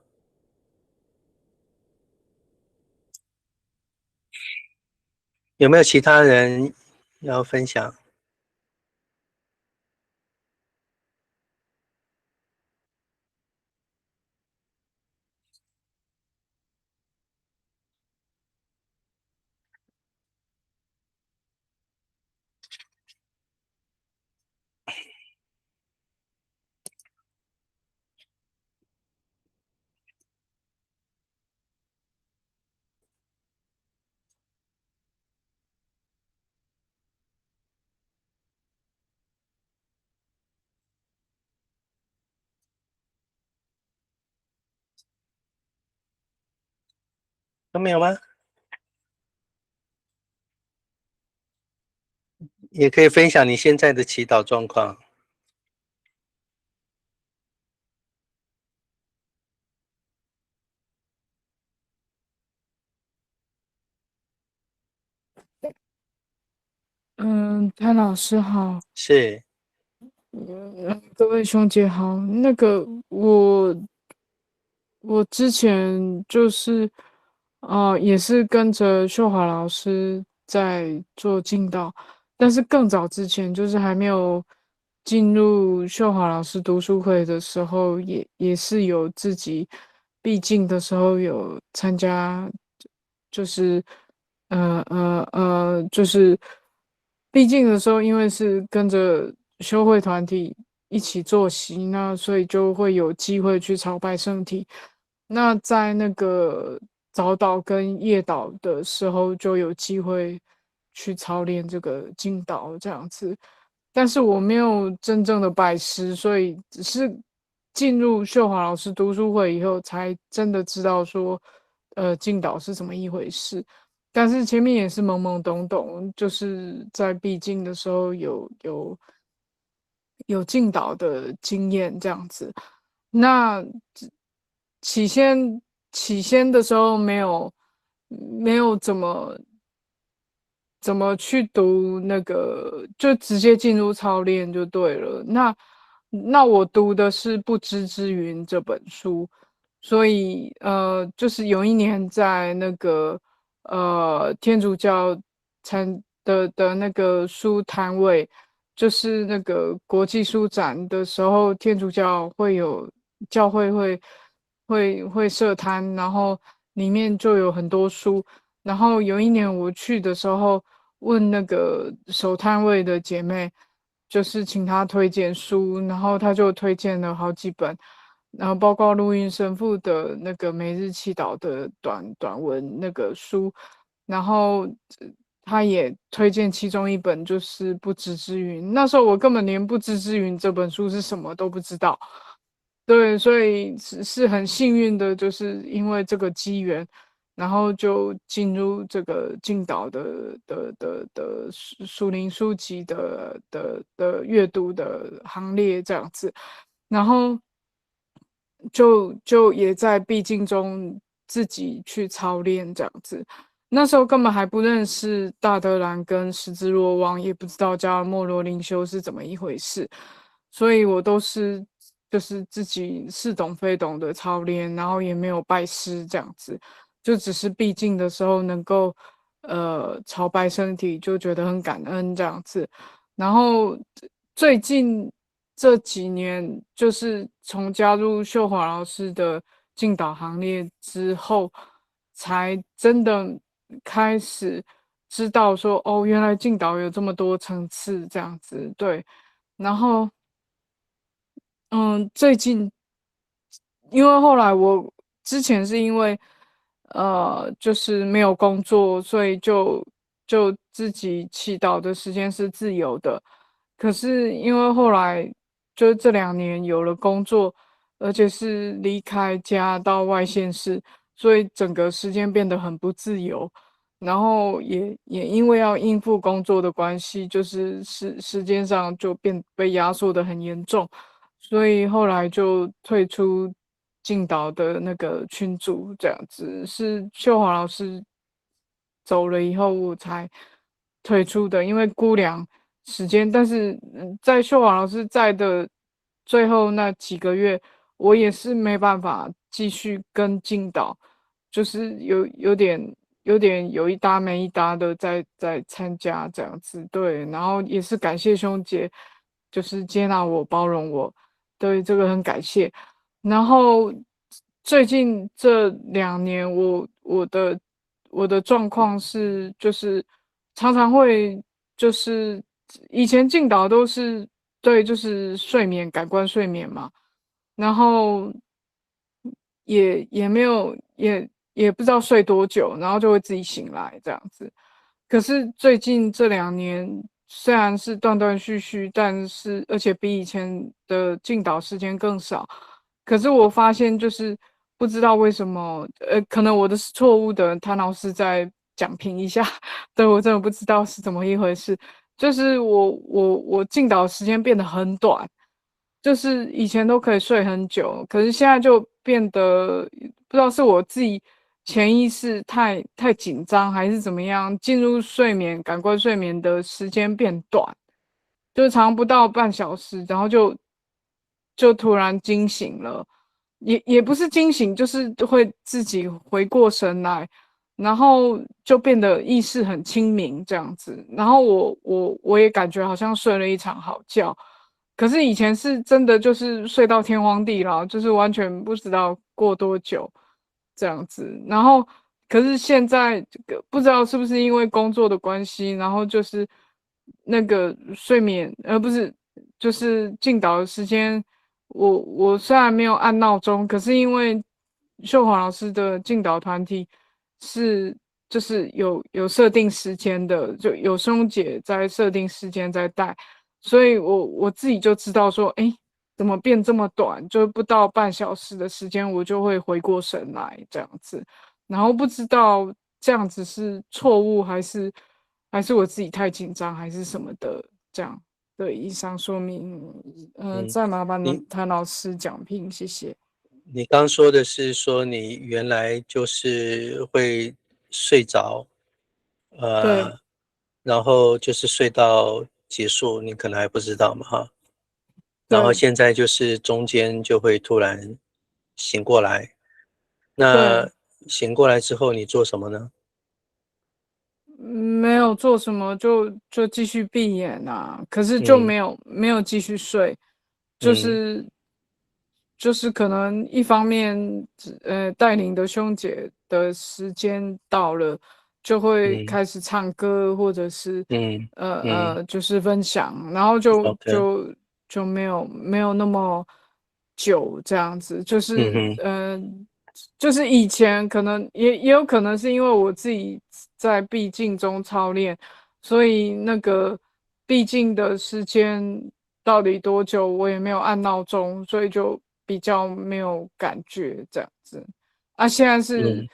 有没有其他人要分享？都没有吗？也可以分享你现在的祈祷状况。谭老师好，是，各位兄姐好。那个我之前就是也是跟着秀华老师在做进道，但是更早之前就是还没有进入秀华老师读书会的时候，也是有自己毕竟的时候有参加，就是就是毕竟的时候，因为是跟着修会团体一起作息，那所以就会有机会去朝拜圣体。那在那个早祷跟夜祷的时候，就有机会去操练这个静祷这样子。但是我没有真正的拜师，所以只是进入秀华老师读书会以后，才真的知道说，静祷是怎么一回事。但是前面也是懵懵懂懂，就是在闭经的时候有进导的经验这样子。那起先起先的时候没有怎么去读那个，就直接进入操练就对了。那我读的是《不知之云》这本书，所以就是有一年在那个天主教参的那个书摊位，就是那个国际书展的时候，天主教会有教会会设摊，然后里面就有很多书。然后有一年我去的时候，问那个守摊位的姐妹，就是请她推荐书，然后她就推荐了好几本，然后包括陆云神父的那个每日祈祷的短文那个书，然后他也推荐其中一本就是《不知之云》。那时候我根本连《不知之云》这本书是什么都不知道，对，所以是很幸运的，就是因为这个机缘，然后就进入这个敬导的属灵书籍的阅读的行列这样子，然后就也在必经中自己去操练这样子。那时候根本还不认识大德兰跟十字罗王，也不知道加尔默罗灵修是怎么一回事，所以我都是就是自己似懂非懂的操练，然后也没有拜师这样子，就只是毕竟的时候能够朝拜身体，就觉得很感恩这样子。然后最近这几年，就是从加入秀华老师的敬导行列之后，才真的开始知道说，哦，原来敬导有这么多层次这样子，对。然后，最近因为后来我之前是因为就是没有工作，所以就自己祈祷的时间是自由的。可是因为后来就这2年有了工作，而且是离开家到外县市，所以整个时间变得很不自由。然后也因为要应付工作的关系，就是时间上就被压缩的很严重，所以后来就退出敬导的那个群组，这样子是秀华老师走了以后我才退出的，因为估量时间。但是在秀华老师在的最后那几个月，我也是没办法继续跟敬导，就是有点有一搭没一搭的在参加这样子，对，然后也是感谢兄姐，就是接纳我包容我，对这个很感谢。然后最近这2年我的状况是就是常常会就是以前进导都是对就是睡眠感官睡眠嘛，然后也没有也不知道睡多久，然后就会自己醒来这样子。可是最近这2年虽然是断断续续，但是而且比以前的进导时间更少。可是我发现就是不知道为什么，可能我的是错误的，谭老师再讲评一下。对，我真的不知道是怎么一回事。就是我进导时间变得很短，就是以前都可以睡很久，可是现在就变得不知道是我自己潜意识太紧张还是怎么样，进入睡眠感官睡眠的时间变短，就常不到半小时，然后就突然惊醒了，也不是惊醒，就是会自己回过神来，然后就变得意识很清明这样子，然后我也感觉好像睡了一场好觉。可是以前是真的就是睡到天荒地老，就是完全不知道过多久这样子。然后可是现在这个不知道是不是因为工作的关系，然后就是那个睡眠，不是就是进导的时间，我虽然没有按闹钟，可是因为秀华老师的进导团体是就是有设定时间的，就有松姐在设定时间在带。所以我自己就知道说，哎，怎么变这么短？就不到半小时的时间，我就会回过神来这样子。然后不知道这样子是错误还是我自己太紧张还是什么的这样的以上说明。再麻烦你谭老师讲评，谢谢。你刚说的是说你原来就是会睡着，对然后就是睡到结束，你可能还不知道嘛哈。然后对现在就是中间就会突然醒过来，对，那醒过来之后你做什么呢？没有做什么，就继续闭眼啊，可是就嗯没有继续睡，就嗯是就是可能一方面，带领的兄姐的时间到了，就会嗯开始唱歌，或者是嗯嗯就是分享，然后就，OK，就就没有那么久这样子，就是嗯哼就是以前可能也有可能是因为我自己在闭境中操练，所以那个闭境的时间到底多久，我也没有按闹钟，所以就比较没有感觉这样子。啊，现在是嗯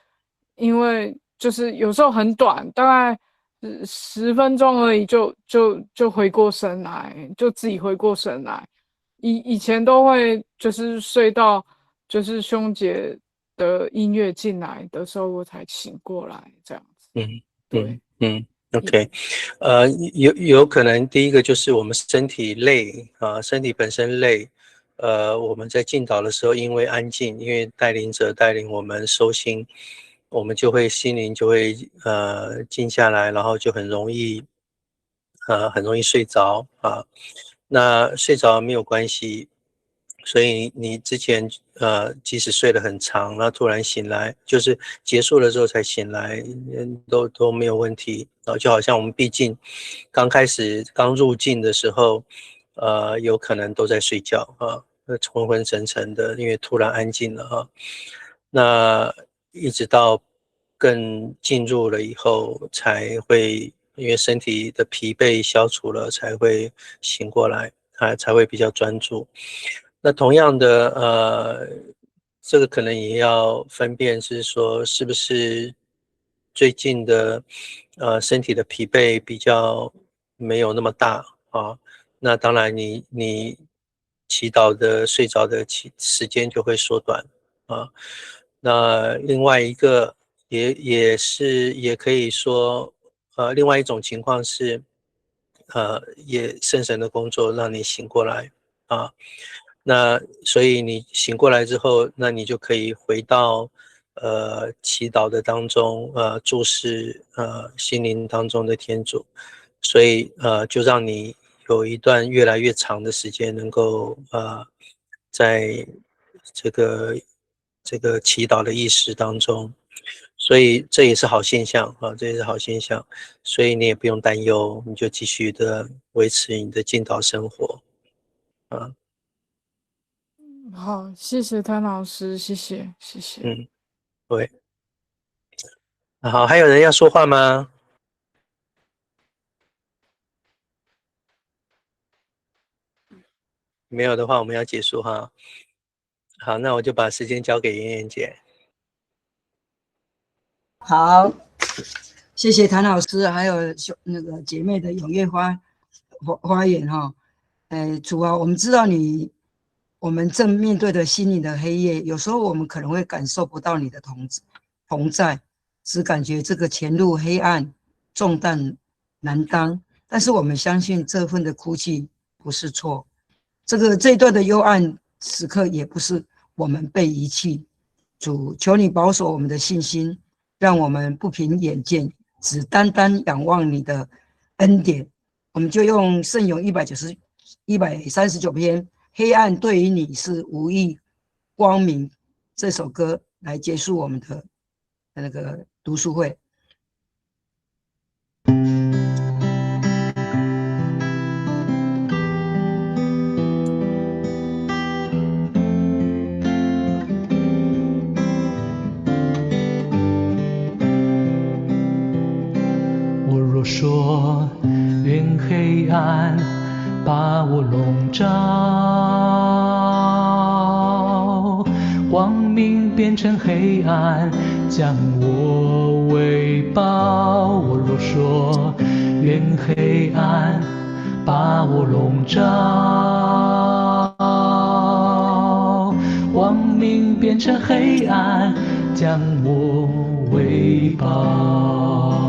因为就是有时候很短，大概10分钟而已就回过神来，就自己回过神来。以前都会就是睡到就是兄姐的音乐进来的时候我才醒过来这样子。嗯对，，OK，有可能第一个就是我们身体累啊，身体本身累，我们在进导的时候，因为安静，因为带领者带领我们收心，我们就会心灵就会静下来，然后就很容易睡着啊。那睡着没有关系，所以你之前即使睡得很长，然后突然醒来，就是结束了之后才醒来，都没有问题。然后就好像我们毕竟刚入境的时候，有可能都在睡觉啊，昏昏沉沉的，因为突然安静了哈。那一直到更进入了以后，才会因为身体的疲惫消除了，才会醒过来，才会比较专注。那同样的，这个可能也要分辨是说，是不是最近的身体的疲惫比较没有那么大啊？那当然你祈祷的睡着的时间就会缩短啊。那另外一个也可以说，另外一种情况是，也圣神的工作让你醒过来啊。那所以你醒过来之后，那你就可以回到祈祷的当中，注视心灵当中的天主，所以就让你有一段越来越长的时间能够在这个祈祷的意识当中，所以这也是好现象啊，这也是好现象，所以你也不用担忧，你就继续的维持你的敬祷生活啊。好，谢谢谭老师，谢谢谢谢。嗯，对。好，还有人要说话吗？没有的话，我们要结束哈。好，那我就把时间交给妍妍姐。好，谢谢谭老师，还有那个姐妹的踊跃发言哈。主啊，我们知道我们正面对的心灵的黑夜，有时候我们可能会感受不到你的同在，只感觉这个前路黑暗，重担难当。但是我们相信这份的哭泣不是错，这一段的幽暗时刻也不是我们被遗弃。主，求你保守我们的信心，让我们不凭眼见，只单单仰望你的恩典。我们就用圣咏139篇，黑暗对于你是无益，光明这首歌来结束我们的那个读书会。我若说愿黑暗把我笼罩，光明变成黑暗将我围抱。我若说愿黑暗把我笼罩，光明变成黑暗将我围抱。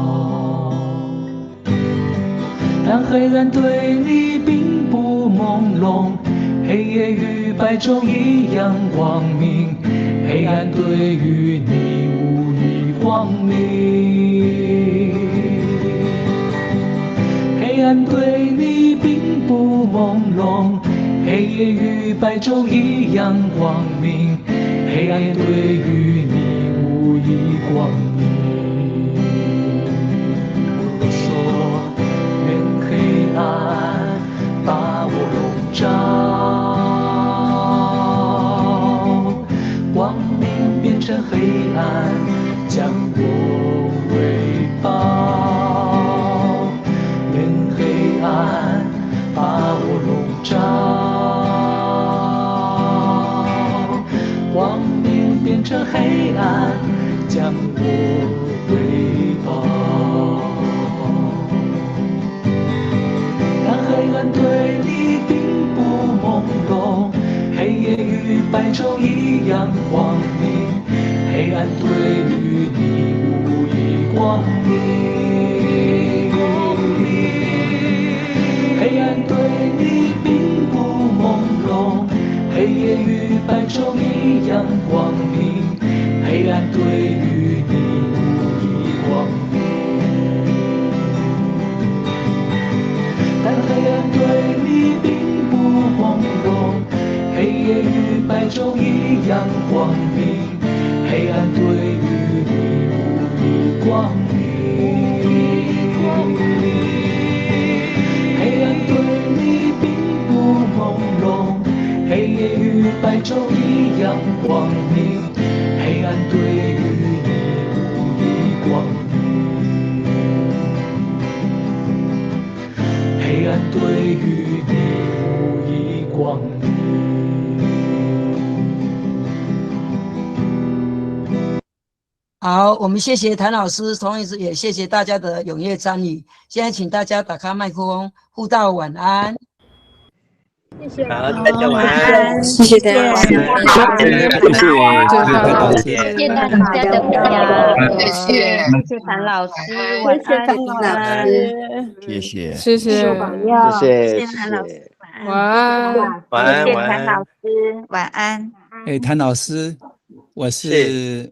当黑暗对你并不朦胧，黑夜与白昼一样光明，黑暗对于你无益光明。暗对你并不朦胧，黑夜与白昼一样光明，黑暗对于你无意光明。我说愿黑暗把我笼罩，光明变成黑暗，将我围抱。愿黑暗把我笼罩，光明变成黑暗，将我围抱。当黑暗对你并不朦胧，黑夜与白昼一样光明，黑暗对于你无意光明。黑暗对你并不朦胧，黑夜与白昼一样光明，黑暗对于你无意光明。但黑暗对你并不朦胧，黑夜与白昼一样光明，黑暗对于你无意光明。黑暗对你并不朦胧，黑夜与白昼一样光明，黑暗对于你无意光明。黑暗对于你无意光明。好，我们谢谢谭老师，同时也谢谢大家的踊跃参与。现在请大家打开麦克风，互道晚安。谢谢，好，大家晚安。谢谢大家，谢谢晚安。谢谢大家的分享，谢谢谢谢谭老师，晚安，谭老师，谢谢，谢谢，榜样，谢谢谭老师，晚安，晚安，谢谢晚安。谭老师，晚安。谭老师，我是